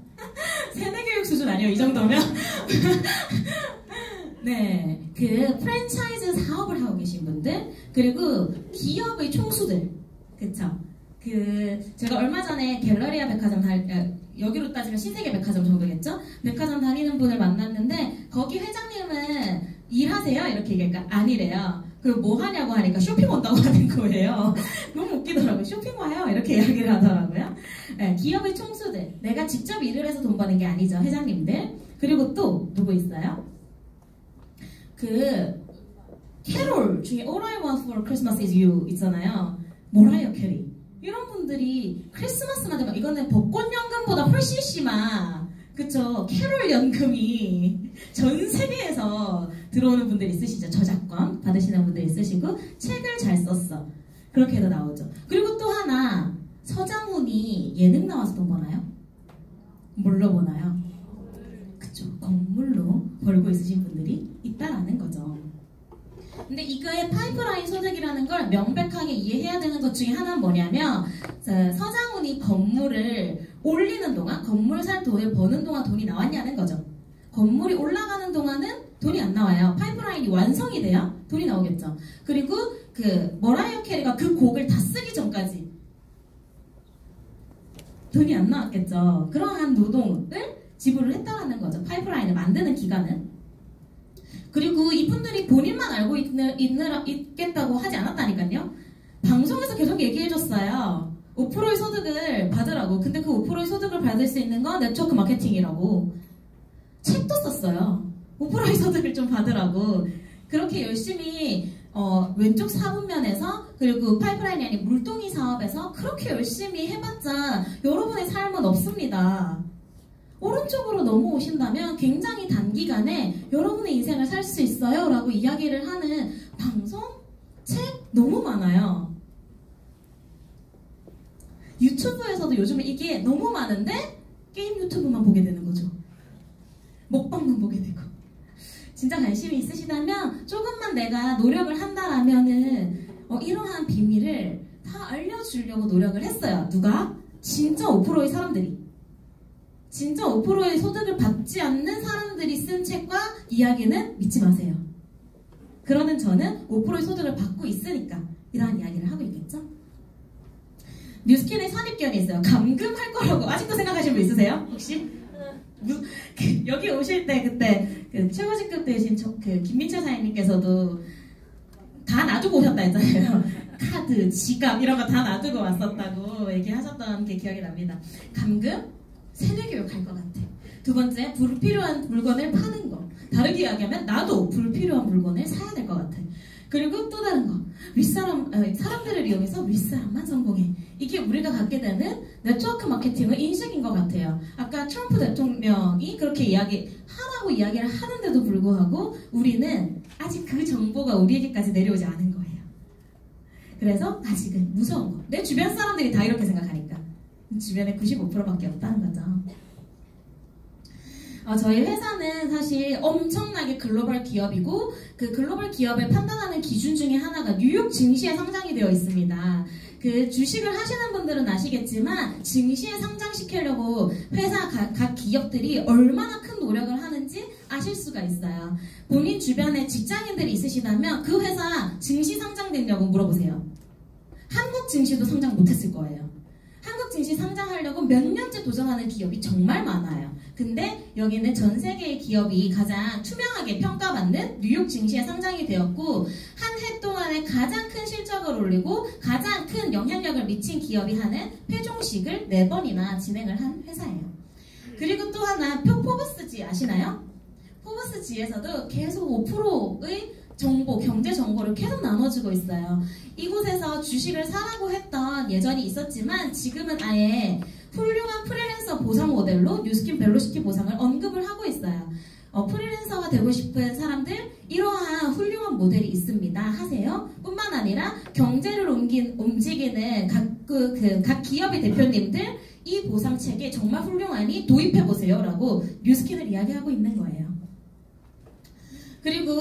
Speaker 1: 세대교육 수준 아니에요? 이 정도면? 네, 그 프랜차이즈 사업을 하고 계신 분들, 그리고 기업의 총수들, 그쵸? 제가 얼마 전에 갤러리아 백화점 여기로 따지면 신세계 백화점 정도겠죠? 백화점 다니는 분을 만났는데, 거기 회장님은 일하세요? 이렇게 얘기하니까 아니래요. 그리고 뭐 하냐고 하니까 쇼핑 온다고 하는 거예요. 너무 웃기더라고요. 쇼핑 와요? 이렇게 이야기를 하더라고요. 네, 기업의 총수들, 내가 직접 일을 해서 돈 버는 게 아니죠. 회장님들. 그리고 또 누구 있어요? 캐롤 중에 All I Want for Christmas is You 있잖아요. 모라이어 캐리. 이런 분들이 크리스마스만 되면 이거는 복권연금보다 훨씬 심한, 그쵸? 캐롤 연금이 전 세계에서 들어오는 분들 있으시죠? 저작권 받으시는 분들 있으시고, 책을 잘 썼어. 그렇게 해도 나오죠. 그리고 또 하나, 서장훈이 예능 나와서 돈 버나요? 뭘로 버나요? 그쵸? 건물로 벌고 있으신 분들이 있다라는 거죠. 근데 이거의 파이프라인 소득이라는 걸 명백하게 이해해야 되는 것 중에 하나는 뭐냐면, 서장훈이 건물을 올리는 동안, 건물 살 돈을 버는 동안 돈이 나왔냐는 거죠. 건물이 올라가는 동안은 돈이 안 나와요. 파이프라인이 완성이 돼야 돈이 나오겠죠. 그리고 머라이어 캐리가 그 곡을 다 쓰기 전까지 돈이 안 나왔겠죠. 그러한 노동을 지불을 했다라는 거죠. 파이프라인을 만드는 기간은. 그리고 이분들이 본인만 알고 있겠다고 하지 않았다니까요. 방송에서 계속 얘기해줬어요. 5%의 소득을 받으라고. 근데 그 5%의 소득을 받을 수 있는 건 네트워크 마케팅이라고. 책도 썼어요. 5%의 소득을 좀 받으라고. 그렇게 열심히 왼쪽 사분면에서, 그리고 파이프라인이 아닌 물동이 사업에서 그렇게 열심히 해봤자 여러분의 삶은 없습니다. 오른쪽으로 넘어오신다면 굉장히 단기간에 여러분의 인생을 살 수 있어요 라고 이야기를 하는 방송, 책 너무 많아요. 유튜브에서도 요즘에 이게 너무 많은데 게임 유튜브만 보게 되는 거죠. 먹방만 보게 되고. 진짜 관심이 있으시다면 조금만 내가 노력을 한다라면은 이러한 비밀을 다 알려주려고 노력을 했어요. 누가? 진짜 5%의 사람들이. 진짜 5%의 소득을 받지 않는 사람들이 쓴 책과 이야기는 믿지 마세요. 그러는 저는 5%의 소득을 받고 있으니까 이러한 이야기를 하고 있겠죠? 뉴스킨의 선입견이 있어요. 감금할 거라고 아직도 생각하시는 분 있으세요? 혹시? 여기 오실 때 그때 최고직급 되신 김민철 사장님께서도 다 놔두고 오셨다 했잖아요. 카드, 지갑 이런 거 다 놔두고 왔었다고 얘기하셨던 게 기억이 납니다. 감금? 세뇌교육 할 것 같아. 두 번째, 불필요한 물건을 파는 거. 다르게 이야기하면 나도 불필요한 물건을 사야 될 것 같아. 그리고 또 다른 거, 사람들을 이용해서 윗사람만 성공해. 이게 우리가 갖게 되는 네트워크 마케팅의 인식인 것 같아요. 아까 트럼프 대통령이 그렇게 하라고 이야기를 하는데도 불구하고 우리는 아직 그 정보가 우리에게까지 내려오지 않은 거예요. 그래서 아직은 무서운 거. 내 주변 사람들이 다 이렇게 생각하니까. 주변에 95%밖에 없다는 거죠. 저희 회사는 사실 엄청나게 글로벌 기업이고, 그 글로벌 기업을 판단하는 기준 중에 하나가 뉴욕 증시에 상장이 되어 있습니다. 그 주식을 하시는 분들은 아시겠지만 증시에 상장시키려고 회사 각 기업들이 얼마나 큰 노력을 하는지 아실 수가 있어요. 본인 주변에 직장인들이 있으시다면 그 회사 증시 상장됐냐고 물어보세요. 한국 증시도 상장 못했을 거예요. 한국 증시 상장하려고 몇 년째 도전하는 기업이 정말 많아요. 근데 여기는 전 세계의 기업이 가장 투명하게 평가받는 뉴욕 증시에 상장이 되었고 한 해 동안에 가장 큰 실적을 올리고 가장 큰 영향력을 미친 기업이 하는 회종식을 4번이나 진행을 한 회사예요. 그리고 또 하나 포브스지 아시나요? 포브스지에서도 계속 5%의 정보, 경제 정보를 계속 나눠주고 있어요. 이곳에서 주식을 사라고 했던 예전이 있었지만 지금은 아예 훌륭한 프리랜서 보상 모델로 뉴스킨 벨로시티 보상을 언급을 하고 있어요. 프리랜서가 되고 싶은 사람들 이러한 훌륭한 모델이 있습니다. 하세요. 뿐만 아니라 경제를 움직이는 각 기업의 대표님들 이 보상체계 정말 훌륭하니 도입해보세요 라고 뉴스킨을 이야기하고 있는 거예요. 그리고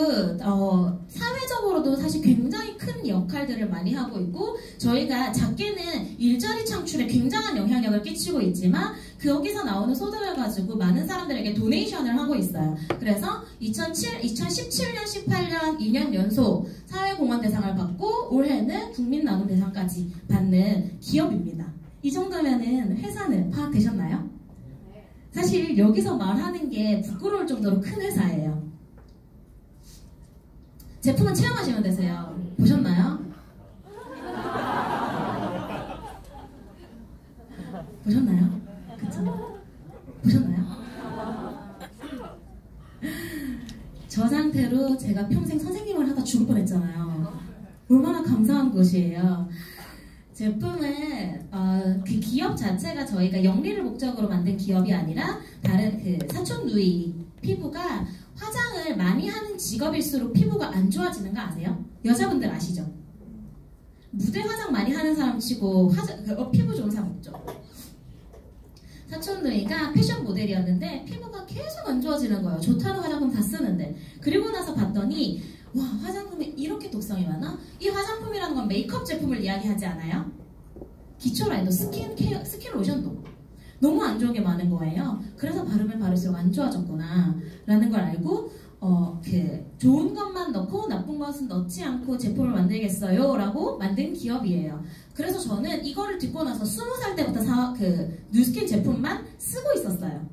Speaker 1: 사회적으로도 사실 굉장히 큰 역할들을 많이 하고 있고 저희가 작게는 일자리 창출에 굉장한 영향력을 끼치고 있지만 거기서 나오는 소득을 가지고 많은 사람들에게 도네이션을 하고 있어요. 그래서 2017년, 18년 2년 연속 사회공헌 대상을 받고 올해는 국민나눔 대상까지 받는 기업입니다. 이 정도면은 회사는 파악되셨나요? 사실 여기서 말하는 게 부끄러울 정도로 큰 회사예요. 제품은 체험하시면 되세요. 보셨나요? 보셨나요? 그쵸? 보셨나요? 저 상태로 제가 평생 선생님을 하다 죽을 뻔했잖아요. 얼마나 감사한 곳이에요. 제품은 그 기업 자체가 저희가 영리를 목적으로 만든 기업이 아니라 다른 사촌 누이 피부가 화장을 많이 하는 직업일수록 피부가 안 좋아지는 거 아세요? 여자분들 아시죠? 무대 화장 많이 하는 사람 치고 피부 좋은 사람 없죠? 사촌 누이가 패션 모델이었는데 피부가 계속 안 좋아지는 거예요. 좋다는 화장품 다 쓰는데. 그리고 나서 봤더니 와, 화장품에 이렇게 독성이 많아? 이 화장품이라는 건 메이크업 제품을 이야기하지 않아요? 기초 라인도 스킨 로션도 너무 안 좋은 게 많은 거예요. 그래서 바르면 바를수록 안 좋아졌구나 라는 걸 알고 좋은 것만 넣고 나쁜 것은 넣지 않고 제품을 만들겠어요 라고 만든 기업이에요. 그래서 저는 이거를 듣고 나서 20살 때부터 뉴스킨 제품만 쓰고 있었어요.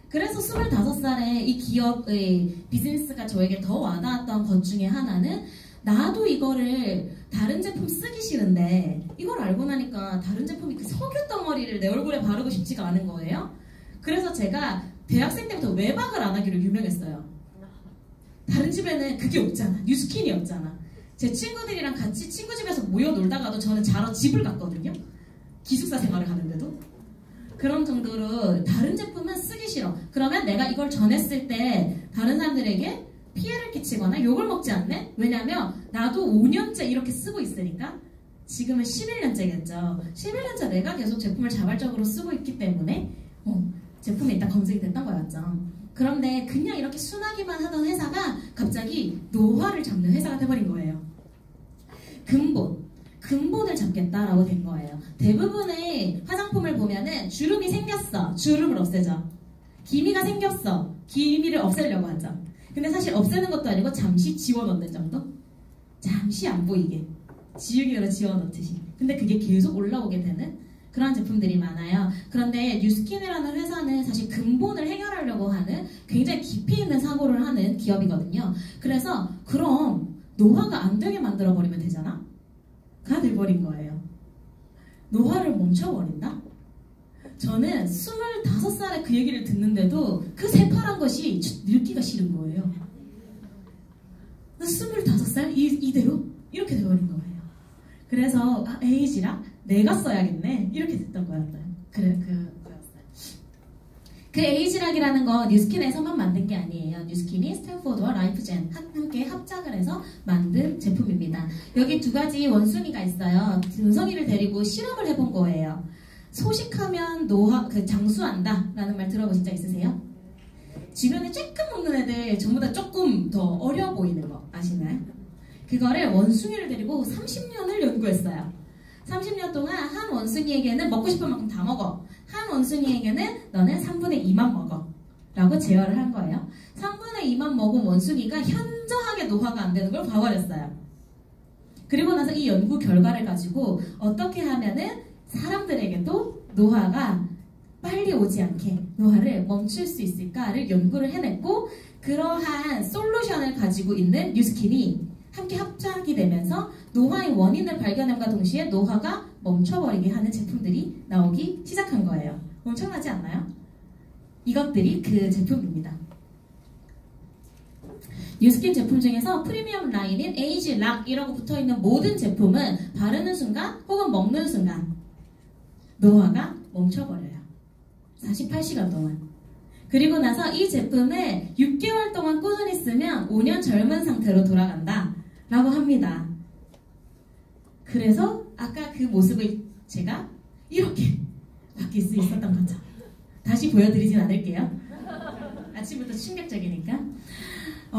Speaker 1: 그래서 25살에 이 기업의 비즈니스가 저에게 더 와닿았던 것 중에 하나는 나도 이거를 다른 제품 쓰기 싫은데 이걸 알고 나니까 다른 제품이 그 석유 덩어리를 내 얼굴에 바르고 싶지가 않은 거예요. 그래서 제가 대학생 때부터 외박을 안 하기로 유명했어요. 다른 집에는 그게 없잖아. 뉴스킨이 없잖아. 제 친구들이랑 같이 친구 집에서 모여 놀다가도 저는 자러 집을 갔거든요. 기숙사 생활을 하는데도. 그런 정도로 다른 제품은 쓰기 싫어. 그러면 내가 이걸 전했을 때 다른 사람들에게 피해를 끼치거나 욕을 먹지 않네? 왜냐면 나도 5년째 이렇게 쓰고 있으니까. 지금은 11년째겠죠. 11년째 내가 계속 제품을 자발적으로 쓰고 있기 때문에 제품이 일단 검증이 됐던 거였죠. 그런데 그냥 이렇게 순하기만 하던 회사가 갑자기 노화를 잡는 회사가 돼버린 거예요. 근본을 잡겠다라고 된 거예요. 대부분의 화장품을 보면은 주름이 생겼어. 주름을 없애죠. 기미가 생겼어. 기미를 없애려고 하죠. 근데 사실 없애는 것도 아니고 잠시 지워넣는 정도? 잠시 안 보이게. 지우개로 지워넣듯이. 근데 그게 계속 올라오게 되는 그런 제품들이 많아요. 그런데 뉴스킨이라는 회사는 사실 근본을 해결하려고 하는 굉장히 깊이 있는 사고를 하는 기업이거든요. 그래서 그럼 노화가 안 되게 만들어버리면 되잖아? 가 돼버린 거예요. 노화를 멈춰버린다? 저는 25살에 그 얘기를 듣는데도 그 새파란 것이 늙기가 싫은 거예요. 25살? 이대로? 이렇게 돼버린 거예요. 그래서 에이지라? 내가 써야겠네? 이렇게 됐던 거였어요. 그 에이지락이라는 거 뉴스킨에서만 만든 게 아니에요. 뉴스킨이 스탠포드와 라이프젠 함께 합작을 해서 만든 제품입니다. 여기 두 가지 원숭이가 있어요. 은성이를 데리고 실험을 해본 거예요. 소식하면 장수한다 라는 말 들어보신 적 있으세요? 주변에 쬐끔 먹는 애들 전부 다 조금 더 어려 보이는 거 아시나요? 그거를 원숭이를 데리고 30년을 연구했어요. 30년 동안 한 원숭이에게는 먹고 싶은 만큼 다 먹어. 한 원숭이에게는 너는 3분의 2만 먹어. 라고 제어를 한 거예요. 3분의 2만 먹은 원숭이가 현저하게 노화가 안 되는 걸 봐버렸어요. 그리고 나서 이 연구 결과를 가지고 어떻게 하면은 사람들에게도 노화가 빨리 오지 않게 노화를 멈출 수 있을까를 연구를 해냈고 그러한 솔루션을 가지고 있는 뉴스킨이 함께 합작이 되면서 노화의 원인을 발견함과 동시에 노화가 멈춰버리게 하는 제품들이 나오기 시작한 거예요. 엄청나지 않나요? 이것들이 그 제품입니다. 뉴스킨 제품 중에서 프리미엄 라인인 에이지 락이라고 붙어있는 모든 제품은 바르는 순간 혹은 먹는 순간 노화가 멈춰버려요. 48시간 동안. 그리고 나서 이 제품을 6개월 동안 꾸준히 쓰면 5년 젊은 상태로 돌아간다 라고 합니다. 그래서 아까 그 모습을 제가 이렇게 바뀔 수 있었던 거죠. 다시 보여드리진 않을게요. 아침부터 충격적이니까.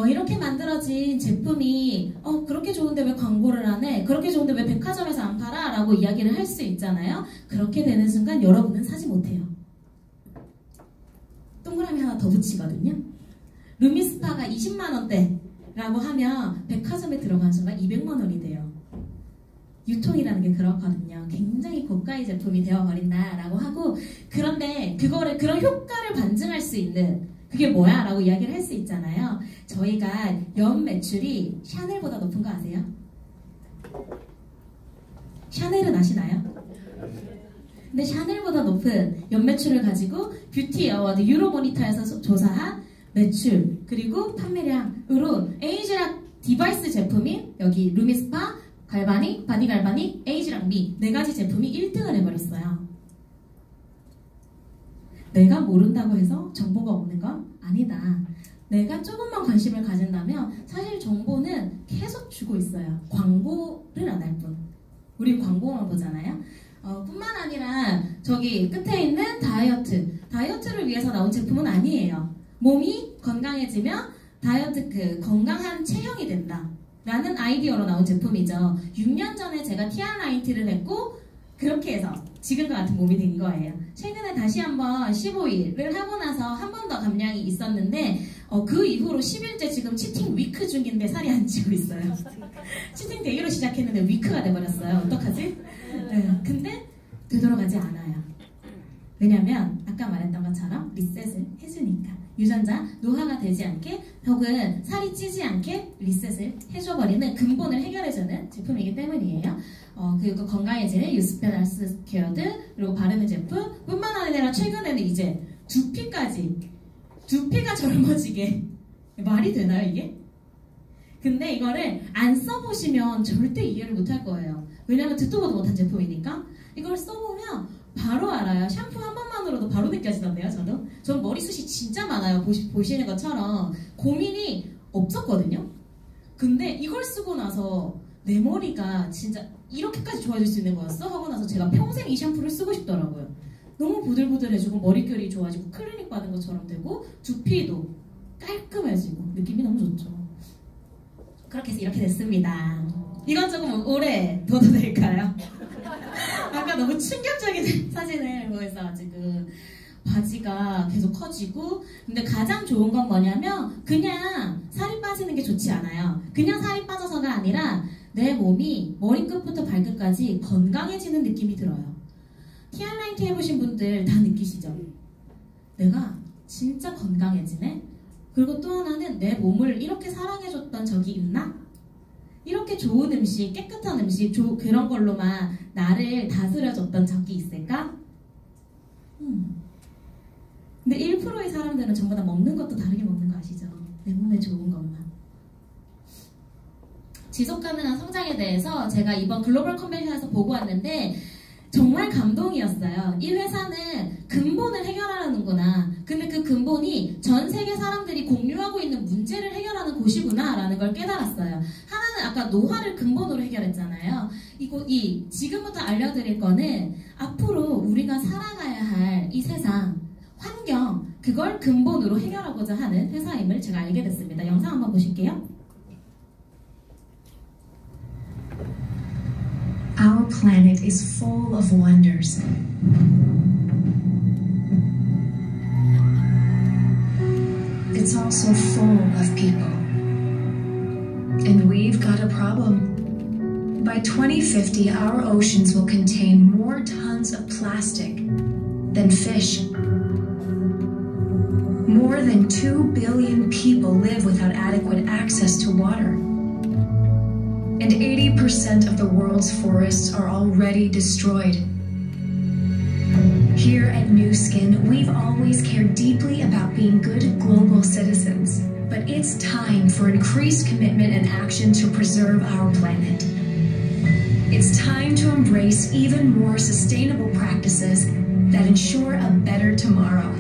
Speaker 1: 이렇게 만들어진 제품이 그렇게 좋은데 왜 광고를 안 해? 그렇게 좋은데 왜 백화점에서 안 팔아? 라고 이야기를 할 수 있잖아요. 그렇게 되는 순간 여러분은 사지 못해요. 동그라미 하나 더 붙이거든요. 루미스파가 20만원대라고 하면 백화점에 들어간 순간 200만원이 돼요. 유통이라는 게 그렇거든요. 굉장히 고가의 제품이 되어버린다라고 하고 그런데 그런 효과를 반증할 수 있는 그게 뭐야? 라고 이야기를 할 수 있잖아요. 저희가 연 매출이 샤넬보다 높은 거 아세요? 샤넬은 아시나요? 근데 샤넬보다 높은 연 매출을 가지고 뷰티 어워드 유로모니터에서 조사한 매출 그리고 판매량으로 에이지락 디바이스 제품인 여기 루미스파, 갈바닉, 바디 갈바닉, 에이지락 미 4가지 제품이 1등을 해버렸어요. 내가 모른다고 해서 정보가 없는 건 아니다. 내가 조금만 관심을 가진다면 사실 정보는 계속 주고 있어요. 광고를 안 할 뿐. 우리 광고만 보잖아요. 뿐만 아니라 저기 끝에 있는 다이어트를 위해서 나온 제품은 아니에요. 몸이 건강해지면 다이어트 건강한 체형이 된다 라는 아이디어로 나온 제품이죠. 6년 전에 제가 TR90를 했고 그렇게 해서 지금과 같은 몸이 된 거예요. 최근에 다시 한번 15일을 하고 나서 한 번 더 감량이 있었는데 그 이후로 10일째 지금 치팅 위크 중인데 살이 안 찌고 있어요. 치팅 데이로 시작했는데 위크가 돼버렸어요. 어떡하지? 네, 근데 되돌아가지 않아요. 왜냐면 아까 말했던 것처럼 리셋을 해주니까 유전자 노화가 되지 않게 혹은 살이 찌지 않게 리셋을 해줘버리는 근본을 해결해주는 제품이기 때문이에요. 그리고 건강해지는 유스페라스 퀘어드 그리고 바르는 제품 뿐만 아니라 최근에는 이제 두피가 젊어지게 말이 되나요 이게? 근데 이거를 안 써보시면 절대 이해를 못할 거예요. 왜냐면 듣도 보도 못한 제품이니까 이걸 써보면 바로 알아요. 샴푸 한 번만으로도 바로 느껴지던데요. 저는 머리숱이 진짜 많아요. 보시는 것처럼 고민이 없었거든요. 근데 이걸 쓰고 나서 내 머리가 진짜 이렇게까지 좋아질 수 있는 거였어? 하고 나서 제가 평생 이 샴푸를 쓰고 싶더라고요. 너무 부들부들해지고 머릿결이 좋아지고 클리닉 받은 것처럼 되고 두피도 깔끔해지고 느낌이 너무 좋죠. 그렇게 해서 이렇게 됐습니다. 이건 조금 오래 둬도 될까요? 아까 너무 충격적인 사진을 보여서 지금 바지가 계속 커지고 근데 가장 좋은 건 뭐냐면 그냥 살이 빠지는 게 좋지 않아요. 그냥 살이 빠져서가 아니라 내 몸이 머리끝부터 발끝까지 건강해지는 느낌이 들어요. TR90 해보신 분들 다 느끼시죠? 내가 진짜 건강해지네? 그리고 또 하나는 내 몸을 이렇게 사랑해줬던 적이 있나? 이렇게 좋은 음식, 깨끗한 음식, 그런 걸로만 나를 다스려줬던 적이 있을까? 근데 1%의 사람들은 전부 다 먹는 것도 다르게 먹는 거 아시죠? 내 몸에 좋은 것만. 지속가능한 성장에 대해서 제가 이번 글로벌 컨벤션에서 보고 왔는데 정말 감동이었어요. 이 회사는 근본을 해결하는구나. 근데 그 근본이 전 세계 사람들이 공유하고 있는 문제를 해결하는 곳이구나 라는 걸 깨달았어요. 하나는 아까 노화를 근본으로 해결했잖아요. 지금부터 알려드릴 거는 앞으로 우리가 살아가야 할 이 세상, 환경, 그걸 근본으로 해결하고자 하는 회사임을 제가 알게 됐습니다. 영상 한번 보실게요.
Speaker 2: Our planet is full of wonders. It's also full of people. And we've got a problem. By 2050, our oceans will contain more tons of plastic than fish. More than 2 billion people live without adequate access to water. And 80% of the world's forests are already destroyed. Here at Nu Skin, we've always cared deeply about being good global citizens. But it's time for increased commitment and action to preserve our planet. It's time to embrace even more sustainable practices that ensure a better tomorrow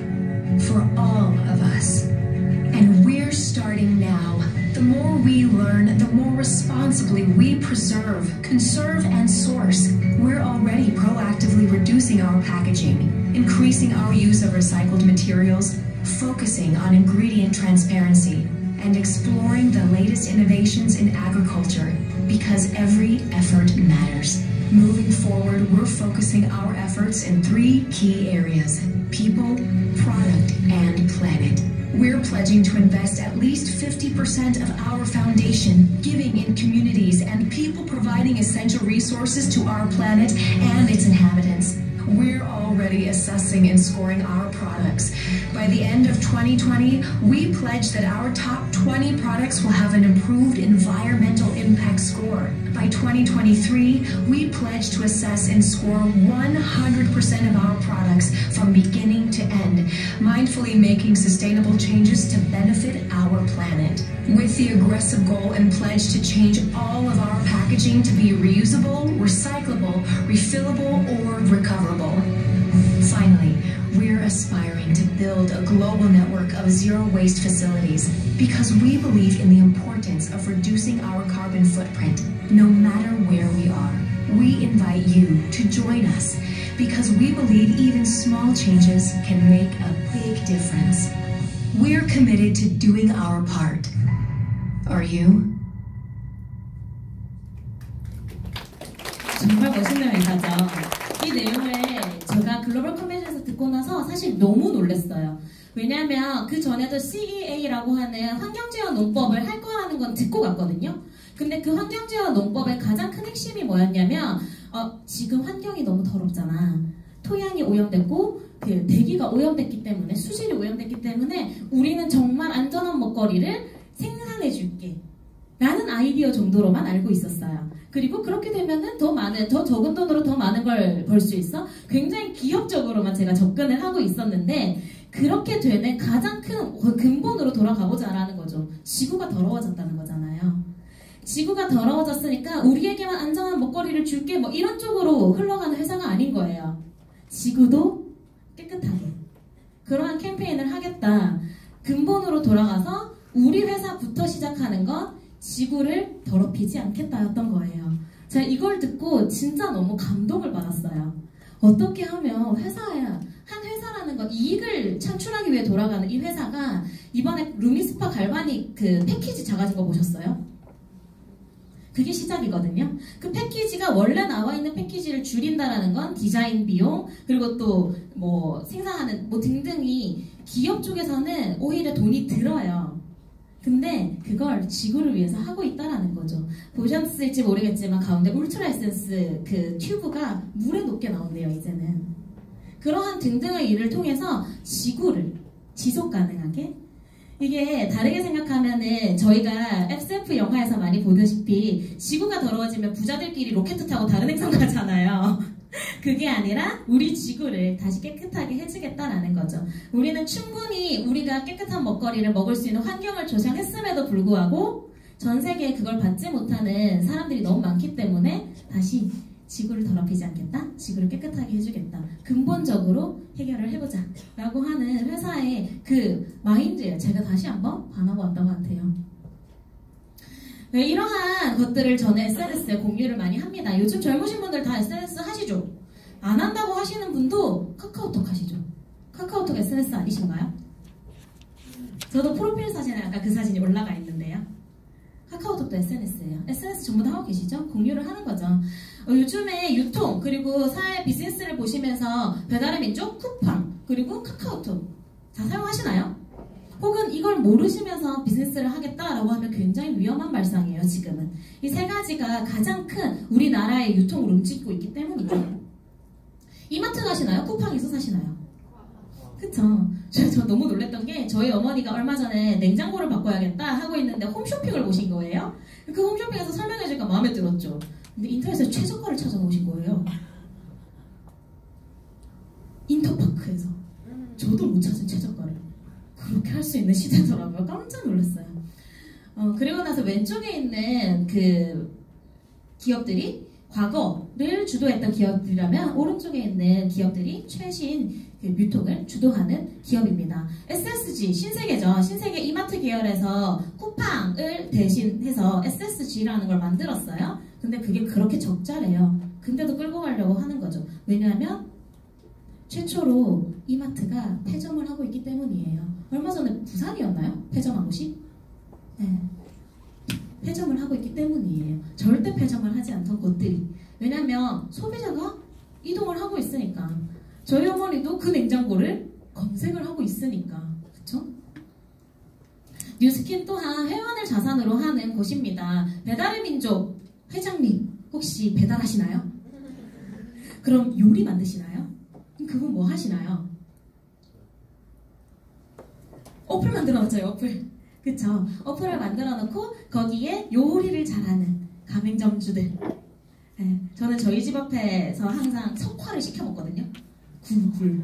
Speaker 2: for all of us. And we're starting now. The more we learn, the more responsibly we preserve, conserve, and source. We're already proactively reducing our packaging, increasing our use of recycled materials, focusing on ingredient transparency, and exploring the latest innovations in agriculture, because every effort matters. Moving forward, we're focusing our efforts in 3 key areas: people, product, and planet. We're pledging to invest at least 50% of our foundation, giving in communities and people providing essential resources to our planet and its inhabitants. We're already assessing and scoring our products. By the end of 2020, we pledge that our top 20 products will have an improved environmental impact score. By 2023, we pledge to assess and score 100% of our products from beginning to end, mindfully making sustainable changes to benefit our planet. With the aggressive goal and pledge to change all of our packaging to be reusable, recyclable, refillable, or recoverable. Finally, we're aspiring to build a global network of zero-waste facilities because we believe in the importance of reducing our carbon footprint, no matter where we are. We invite you to join us because we believe even small changes can make a big difference. We're committed to doing our part. Are you?
Speaker 1: 정말 멋있는 멘사죠. 이 내용을 제가 글로벌 컨벤션에서 듣고 나서 사실 너무 놀랐어요. 왜냐하면 그 전에도 CEA라고 하는 환경제어 농법을 할 거라는 건 듣고 갔거든요. 근데 그 환경제어 농법의 가장 큰 핵심이 뭐였냐면 지금 환경이 너무 더럽잖아. 토양이 오염됐고 그 대기가 오염됐기 때문에 수질이 오염됐기 때문에 우리는 정말 안전한 먹거리를 생산해줄게 라는 아이디어 정도로만 알고 있었어요. 그리고 그렇게 되면은 더 적은 돈으로 더 많은 걸 벌 수 있어? 굉장히 기업적으로만 제가 접근을 하고 있었는데 그렇게 되는 가장 큰 근본으로 돌아가보자라는 거죠. 지구가 더러워졌다는 거잖아요. 지구가 더러워졌으니까 우리에게만 안전한 먹거리를 줄게 뭐 이런 쪽으로 흘러가는 회사가 아닌 거예요. 지구도 깨끗하게 그러한 캠페인을 하겠다. 근본으로 돌아가서 우리 회사부터 시작하는 건 지구를 더럽히지 않겠다였던 거예요. 제가 이걸 듣고 진짜 너무 감동을 받았어요. 어떻게 하면 한 회사라는 건 이익을 창출하기 위해 돌아가는 이 회사가 이번에 루미스파 갈바닉 그 패키지 작아진 거 보셨어요? 그게 시작이거든요. 그 패키지가 원래 나와 있는 패키지를 줄인다라는 건 디자인 비용 그리고 또 뭐 생산하는 뭐 등등이 기업 쪽에서는 오히려 돈이 들어요. 근데 그걸 지구를 위해서 하고 있다라는 거죠. 보셨을지 모르겠지만 가운데 울트라 에센스 그 튜브가 물에 녹게 나온대요, 이제는. 그러한 등등의 일을 통해서 지구를 지속 가능하게 이게 다르게 생각하면은 저희가 SF 영화에서 많이 보다시피 지구가 더러워지면 부자들끼리 로켓 타고 다른 행성 가잖아요. 그게 아니라 우리 지구를 다시 깨끗하게 해주겠다라는 거죠. 우리는 충분히 우리가 깨끗한 먹거리를 먹을 수 있는 환경을 조성했음에도 불구하고 전 세계에 그걸 받지 못하는 사람들이 너무 많기 때문에 다시 지구를 더럽히지 않겠다? 지구를 깨끗하게 해주겠다. 근본적으로 해결을 해보자 라고 하는 회사의 그 마인드예요. 제가 다시 한번 반하고 왔던 것 같아요. 네, 이러한 것들을 저는 SNS에 공유를 많이 합니다. 요즘 젊으신 분들 다 SNS 하시죠? 안 한다고 하시는 분도 카카오톡 하시죠? 카카오톡 SNS 아니신가요? 저도 프로필 사진에 아까 그 사진이 올라가 있는데요. 카카오톡도 SNS예요. SNS 전부 다 하고 계시죠? 공유를 하는 거죠. 요즘에 유통 그리고 사회 비즈니스를 보시면서 배달의 민족, 쿠팡 그리고 카카오톡 다 사용하시나요? 혹은 이걸 모르시면서 비즈니스를 하겠다라고 하면 굉장히 위험한 발상이에요. 지금은 이 세 가지가 가장 큰 우리나라의 유통을 움직이고 있기 때문이죠. 이마트 가시나요? 쿠팡에서 사시나요? 그쵸? 저 너무 놀랬던 게 저희 어머니가 얼마 전에 냉장고를 바꿔야겠다 하고 있는데 홈쇼핑을 보신 거예요. 그 홈쇼핑에서 설명해주니까 마음에 들었죠. 근데 인터넷에서 최저가를 찾아놓으신 거예요. 인터파크에서. 저도 못 찾은 최저가를. 그렇게 할 수 있는 시대더라고요. 깜짝 놀랐어요. 그리고 나서 왼쪽에 있는 그 기업들이 과거를 주도했던 기업들이라면 오른쪽에 있는 기업들이 최신 그 유통을 주도하는 기업입니다. SSG, 신세계죠. 신세계 이마트 계열에서 쿠팡을 대신해서 SSG라는 걸 만들었어요. 근데 그게 그렇게 적자래요. 근데도 끌고 가려고 하는 거죠. 왜냐하면 최초로 이마트가 폐점을 하고 있기 때문이에요. 얼마 전에 부산이었나요? 폐점한 곳이? 네. 폐점을 하고 있기 때문이에요. 절대 폐점을 하지 않던 곳들이. 왜냐하면 소비자가 이동을 하고 있으니까. 저희 어머니도 그 냉장고를 검색을 하고 있으니까. 그쵸? 뉴스킨 또한 회원을 자산으로 하는 곳입니다. 배달의 민족 회장님 혹시 배달하시나요? 그럼 요리 만드시나요? 그분 뭐 하시나요? 어플 만들어 놨죠, 어플. 그쵸? 어플을 만들어 놓고 거기에 요리를 잘하는 가맹점주들. 네, 저는 저희 집 앞에서 항상 석화를 시켜 먹거든요. 굴.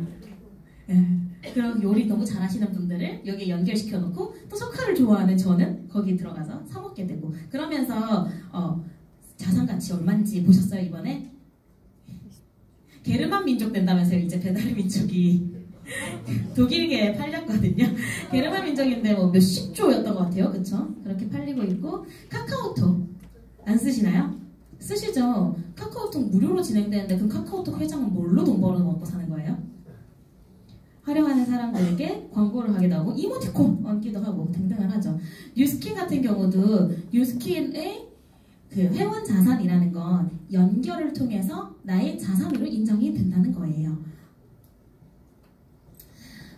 Speaker 1: 네, 그런 요리 너무 잘하시는 분들을 여기에 연결시켜 놓고 또 석화를 좋아하는 저는 거기 들어가서 사 먹게 되고 그러면서 자산가치 얼마인지 보셨어요, 이번에? 게르만 민족 된다면서요, 이제 배달의 민족이. 독일계에 팔렸거든요. 게르만 민족인데 뭐 몇십 조였던 것 같아요. 그쵸? 그렇게 팔리고 있고 카카오톡 안 쓰시나요? 쓰시죠? 카카오톡 무료로 진행되는데 그 카카오톡 회장은 뭘로 돈 벌어 먹고 사는 거예요? 활용하는 사람들에게 광고를 하기도 하고 이모티콘 얹기도 하고 등등을 하죠. 뉴스킨 같은 경우도 뉴스킨의 그 회원 자산이라는 건 연결을 통해서 나의 자산으로 인정이 된다는 거예요.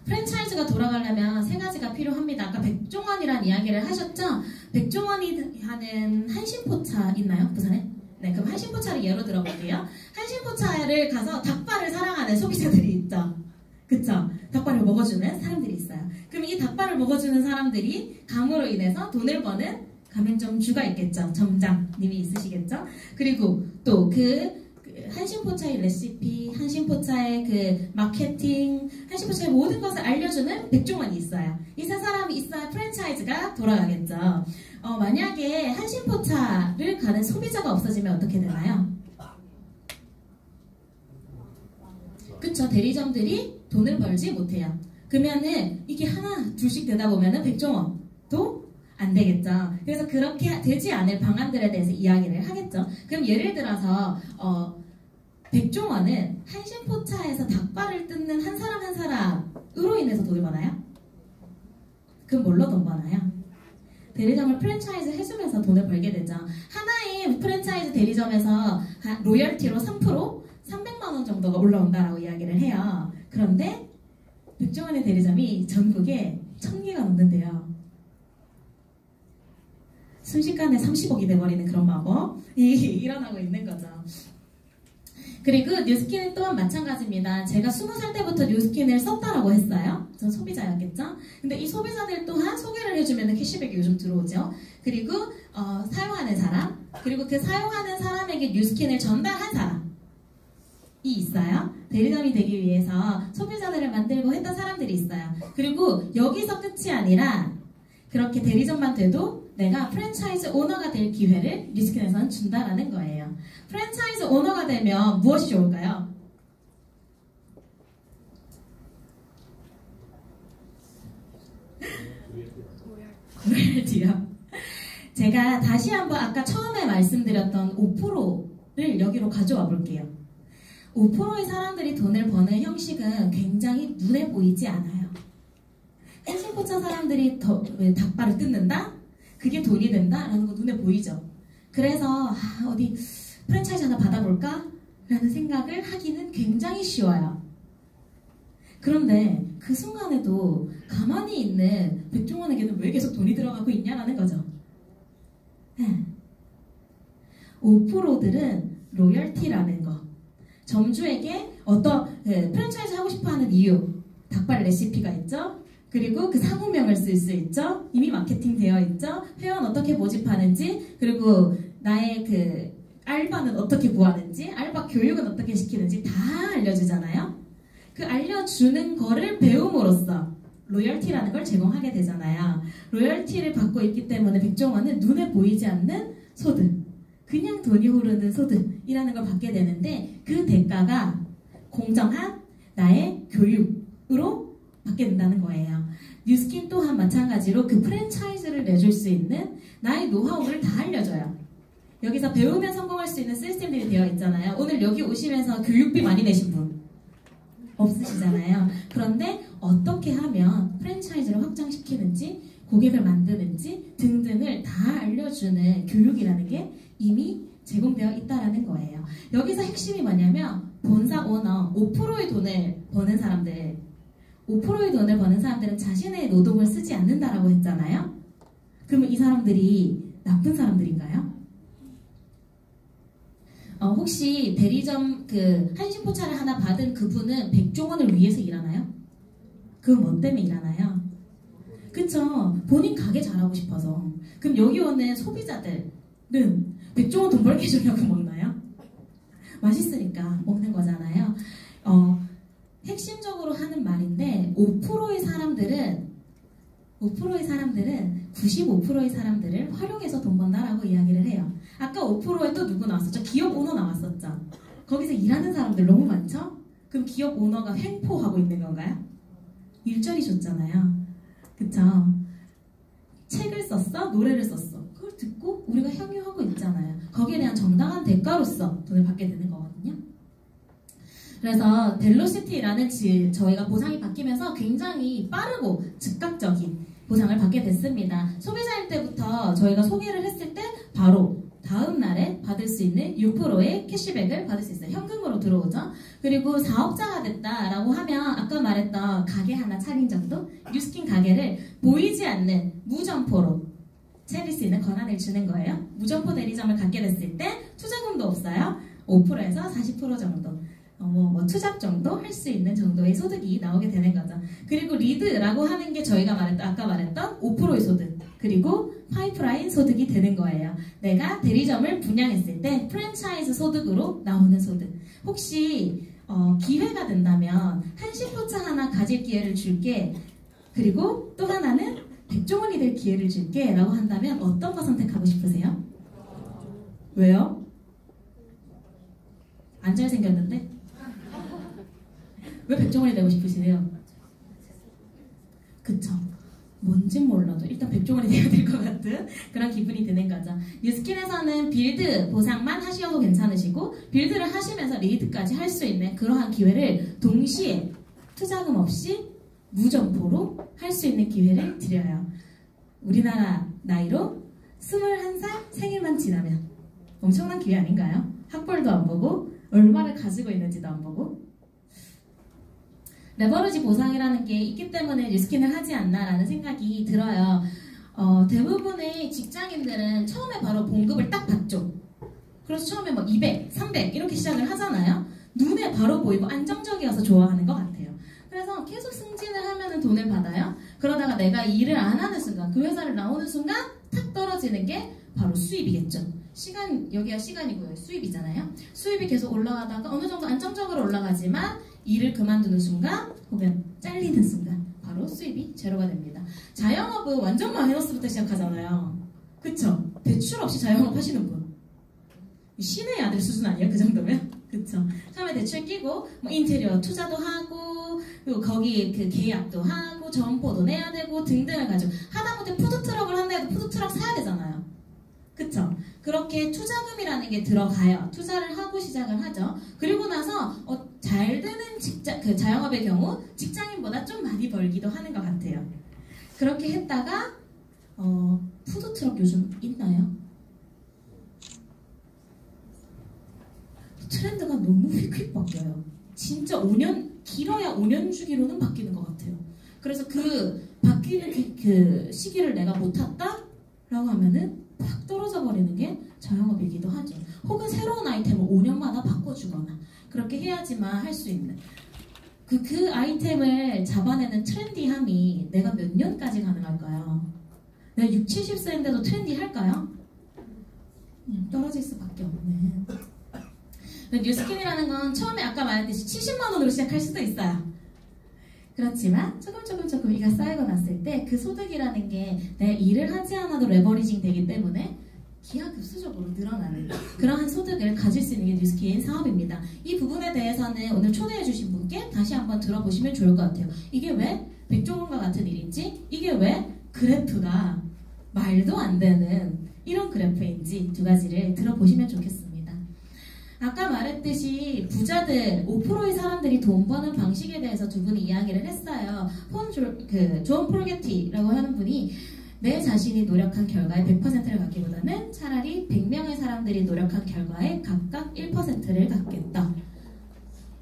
Speaker 1: 프랜차이즈가 돌아가려면 세 가지가 필요합니다. 아까 백종원이라는 이야기를 하셨죠? 백종원이 하는 한신포차 있나요? 부산에? 네, 그럼 한신포차를 예로 들어볼게요. 한신포차를 가서 닭발을 사랑하는 소비자들이 있죠. 그쵸? 닭발을 먹어주는 사람들이 있어요. 그럼 이 닭발을 먹어주는 사람들이 감으로 인해서 돈을 버는 가맹점주가 있겠죠. 점장님이 있으시겠죠. 그리고 또 그 한신포차의 레시피, 한신포차의 그 마케팅, 한신포차의 모든 것을 알려주는 백종원이 있어요. 이 세 사람이 있어야 프랜차이즈가 돌아가겠죠. 만약에 한신포차를 가는 소비자가 없어지면 어떻게 되나요? 그쵸, 대리점들이 돈을 벌지 못해요. 그러면은 이게 하나 둘씩 되다 보면은 백종원도 안 되겠죠. 그래서 그렇게 되지 않을 방안들에 대해서 이야기를 하겠죠. 그럼 예를 들어서 백종원은 한신포차에서 닭발을 뜯는 한 사람 한 사람으로 인해서 돈을 버나요? 그럼 뭘로 돈 버나요? 대리점을 프랜차이즈 해주면서 돈을 벌게 되죠. 하나의 프랜차이즈 대리점에서 로열티로 3%, 300만 원 정도가 올라온다라고 이야기를 해요. 그런데 백종원의 대리점이 전국에 1000개가 넘는데요. 순식간에 30억이 돼버리는 그런 마법이 일어나고 있는 거죠. 그리고 뉴스킨은 또한 마찬가지입니다. 제가 20살 때부터 뉴스킨을 썼다라고 했어요. 전 소비자였겠죠? 근데 이 소비자들 또한 소개를 해주면 캐시백이 요즘 들어오죠. 그리고 사용하는 사람, 그리고 그 사용하는 사람에게 뉴스킨을 전달한 사람이 있어요. 대리점이 되기 위해서 소비자들을 만들고 했던 사람들이 있어요. 그리고 여기서 끝이 아니라 그렇게 대리점만 돼도 내가 프랜차이즈 오너가 될 기회를 뉴스킨에서는 준다라는 거예요. 프랜차이즈 오너가 되면 무엇이 좋을까요? 로열티요. 제가 다시 한번 아까 처음에 말씀드렸던 5%를 여기로 가져와 볼게요. 5%의 사람들이 돈을 버는 형식은 굉장히 눈에 보이지 않아요. 한신포차 사람들이 닭발을 뜯는다? 그게 돈이 된다? 라는 거 눈에 보이죠. 그래서 어디 프랜차이즈 하나 받아볼까? 라는 생각을 하기는 굉장히 쉬워요. 그런데 그 순간에도 가만히 있는 백종원에게는 왜 계속 돈이 들어가고 있냐라는 거죠. 네. 5%들은 로열티라는 거. 점주에게 어떤 프랜차이즈 하고 싶어하는 이유 닭발 레시피가 있죠. 그리고 그 상호명을 쓸 수 있죠. 이미 마케팅 되어 있죠. 회원 어떻게 모집하는지, 그리고 나의 그 알바는 어떻게 구하는지, 알바 교육은 어떻게 시키는지 다 알려주잖아요. 그 알려주는 거를 배움으로써 로열티라는 걸 제공하게 되잖아요. 로열티를 받고 있기 때문에 백종원은 눈에 보이지 않는 소득, 그냥 돈이 흐르는 소득이라는 걸 받게 되는데, 그 대가가 공정한 나의 교육으로 받게 된다는 거예요. 뉴스킨 또한 마찬가지로 그 프랜차이즈를 내줄 수 있는 나의 노하우를 다 알려줘요. 여기서 배우면 성공할 수 있는 시스템들이 되어 있잖아요. 오늘 여기 오시면서 교육비 많이 내신 분 없으시잖아요. 그런데 어떻게 하면 프랜차이즈를 확장시키는지, 고객을 만드는지 등등을 다 알려주는 교육이라는 게 이미 제공되어 있다는 거예요. 여기서 핵심이 뭐냐면 본사 오너 5%의 돈을 버는 사람들, 5%의 돈을 버는 사람들은 자신의 노동을 쓰지 않는다라고 했잖아요. 그러면 이 사람들이 나쁜 사람들인가요? 혹시 대리점 그 한식포차를 하나 받은 그분은 백종원을 위해서 일하나요? 그건 뭐 때문에 일하나요? 그쵸? 본인 가게 잘하고 싶어서. 그럼 여기 오는 소비자들은 백종원 돈 벌게 해주려고 먹나요? 맛있으니까 먹는 거잖아요. 핵심적으로 하는 말인데 5%의 사람들은 95%의 사람들을 활용해서 돈 번다라고 이야기를 해요. 아까 5%에 또 누구 나왔었죠? 기업 오너 나왔었죠? 거기서 일하는 사람들 너무 많죠? 그럼 기업 오너가 횡포하고 있는 건가요? 일자리 줬잖아요. 그쵸? 책을 썼어? 노래를 썼어. 그걸 듣고 우리가 향유하고 있잖아요. 거기에 대한 정당한 대가로서 돈을 받게 되는 거거든요. 그래서 벨로시티라는 저희가 보상이 바뀌면서 굉장히 빠르고 즉각적인 보상을 받게 됐습니다. 소비자일 때부터 저희가 소개를 했을 때 바로 다음 날에 받을 수 있는 6%의 캐시백을 받을 수 있어요. 현금으로 들어오죠. 그리고 사업자가 됐다라고 하면 아까 말했던 가게 하나 차린 정도? 뉴스킨 가게를 보이지 않는 무점포로 차릴 수 있는 권한을 주는 거예요. 무점포 대리점을 갖게 됐을 때 투자금도 없어요. 5%에서 40% 정도. 투잡 정도 할 수 있는 정도의 소득이 나오게 되는 거죠. 그리고 리드라고 하는 게 저희가 아까 말했던 5%의 소득, 그리고 파이프라인 소득이 되는 거예요. 내가 대리점을 분양했을 때 프랜차이즈 소득으로 나오는 소득. 혹시 기회가 된다면 한식포차 하나 가질 기회를 줄게, 그리고 또 하나는 백종원이 될 기회를 줄게 라고 한다면 어떤 거 선택하고 싶으세요? 왜요? 안 잘생겼는데? 왜 백종원이 되고 싶으시네요? 그쵸? 뭔진 몰라도 일단 백종원이 되어야 될 것 같은 그런 기분이 드는 거죠. 뉴스킨에서는 빌드 보상만 하셔도 괜찮으시고, 빌드를 하시면서 리드까지 할 수 있는 그러한 기회를 동시에 투자금 없이 무점포로 할 수 있는 기회를 드려요. 우리나라 나이로 21살 생일만 지나면 엄청난 기회 아닌가요? 학벌도 안 보고 얼마를 가지고 있는지도 안 보고. 레버리지 보상이라는 게 있기 때문에 뉴스킨을 하지 않나라는 생각이 들어요. 대부분의 직장인들은 처음에 바로 봉급을 딱 받죠. 그래서 처음에 200, 300 이렇게 시작을 하잖아요. 눈에 바로 보이고 안정적이어서 좋아하는 것 같아요. 그래서 계속 승진을 하면 돈을 받아요. 그러다가 내가 일을 안 하는 순간, 그 회사를 나오는 순간 탁 떨어지는 게 바로 수입이겠죠. 여기가 시간이고요. 수입이잖아요. 수입이 계속 올라가다가 어느 정도 안정적으로 올라가지만 일을 그만두는 순간 혹은 잘리는 순간 바로 수입이 제로가 됩니다. 자영업은 완전 마이너스부터 시작하잖아요. 그쵸? 대출 없이 자영업 하시는 분 신의 아들 수준 아니에요? 그 정도면? 그쵸? 처음에 대출 끼고 인테리어 투자도 하고, 그리고 거기 그 계약도 하고 점포도 내야 되고 등등을 가지고 하다못해 푸드트럭을 한다 해도 푸드트럭 사야 되잖아요. 그쵸? 그렇게 투자금이라는 게 들어가요. 투자를 하고 시작을 하죠. 그리고 나서 잘 되는 자영업의 경우 직장인보다 좀 많이 벌기도 하는 것 같아요. 그렇게 했다가 푸드트럭 요즘 있나요? 트렌드가 너무 휙휙 바뀌어요. 진짜 5년, 길어야 5년 주기로는 바뀌는 것 같아요. 그래서 그 바뀌는 그 시기를 내가 못 탔다? 라고 하면은 팍 떨어져 버리는 게 자영업이기도 하죠. 혹은 새로운 아이템을 5년마다 바꿔주거나 그렇게 해야지만 할 수 있는. 그 아이템을 잡아내는 트렌디함이 내가 몇 년까지 가능할까요? 내가 60, 70세인데도 트렌디할까요? 떨어질 수밖에 없는. 뉴스킨이라는 건 처음에 아까 말했듯이 70만 원으로 시작할 수도 있어요. 그렇지만 조금 이가 쌓이고 났을 때 그 소득이라는 게 내가 일을 하지 않아도 레버리징 되기 때문에 기하급수적으로 늘어나는 그러한 소득을 가질 수 있는 게 뉴스킨 사업입니다. 이 부분에 대해서는 오늘 초대해 주신 분께 다시 한번 들어보시면 좋을 것 같아요. 이게 왜 백종원과 같은 일인지, 이게 왜 그래프가 말도 안 되는 이런 그래프인지 두 가지를 들어보시면 좋겠습니다. 아까 말했듯이 부자들 5%의 사람들이 돈 버는 방식에 대해서 두 분이 이야기를 했어요. 존 폴게티라고 하는 분이 내 자신이 노력한 결과의 100%를 갖기보다는 차라리 100명의 사람들이 노력한 결과에 각각 1%를 갖겠다.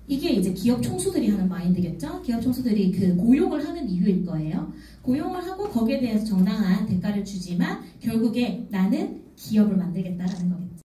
Speaker 1: 이게 이제 기업 총수들이 하는 마인드겠죠? 기업 총수들이 그 고용을 하는 이유일 거예요. 고용을 하고 거기에 대해서 정당한 대가를 주지만 결국에 나는 기업을 만들겠다라는 거겠죠.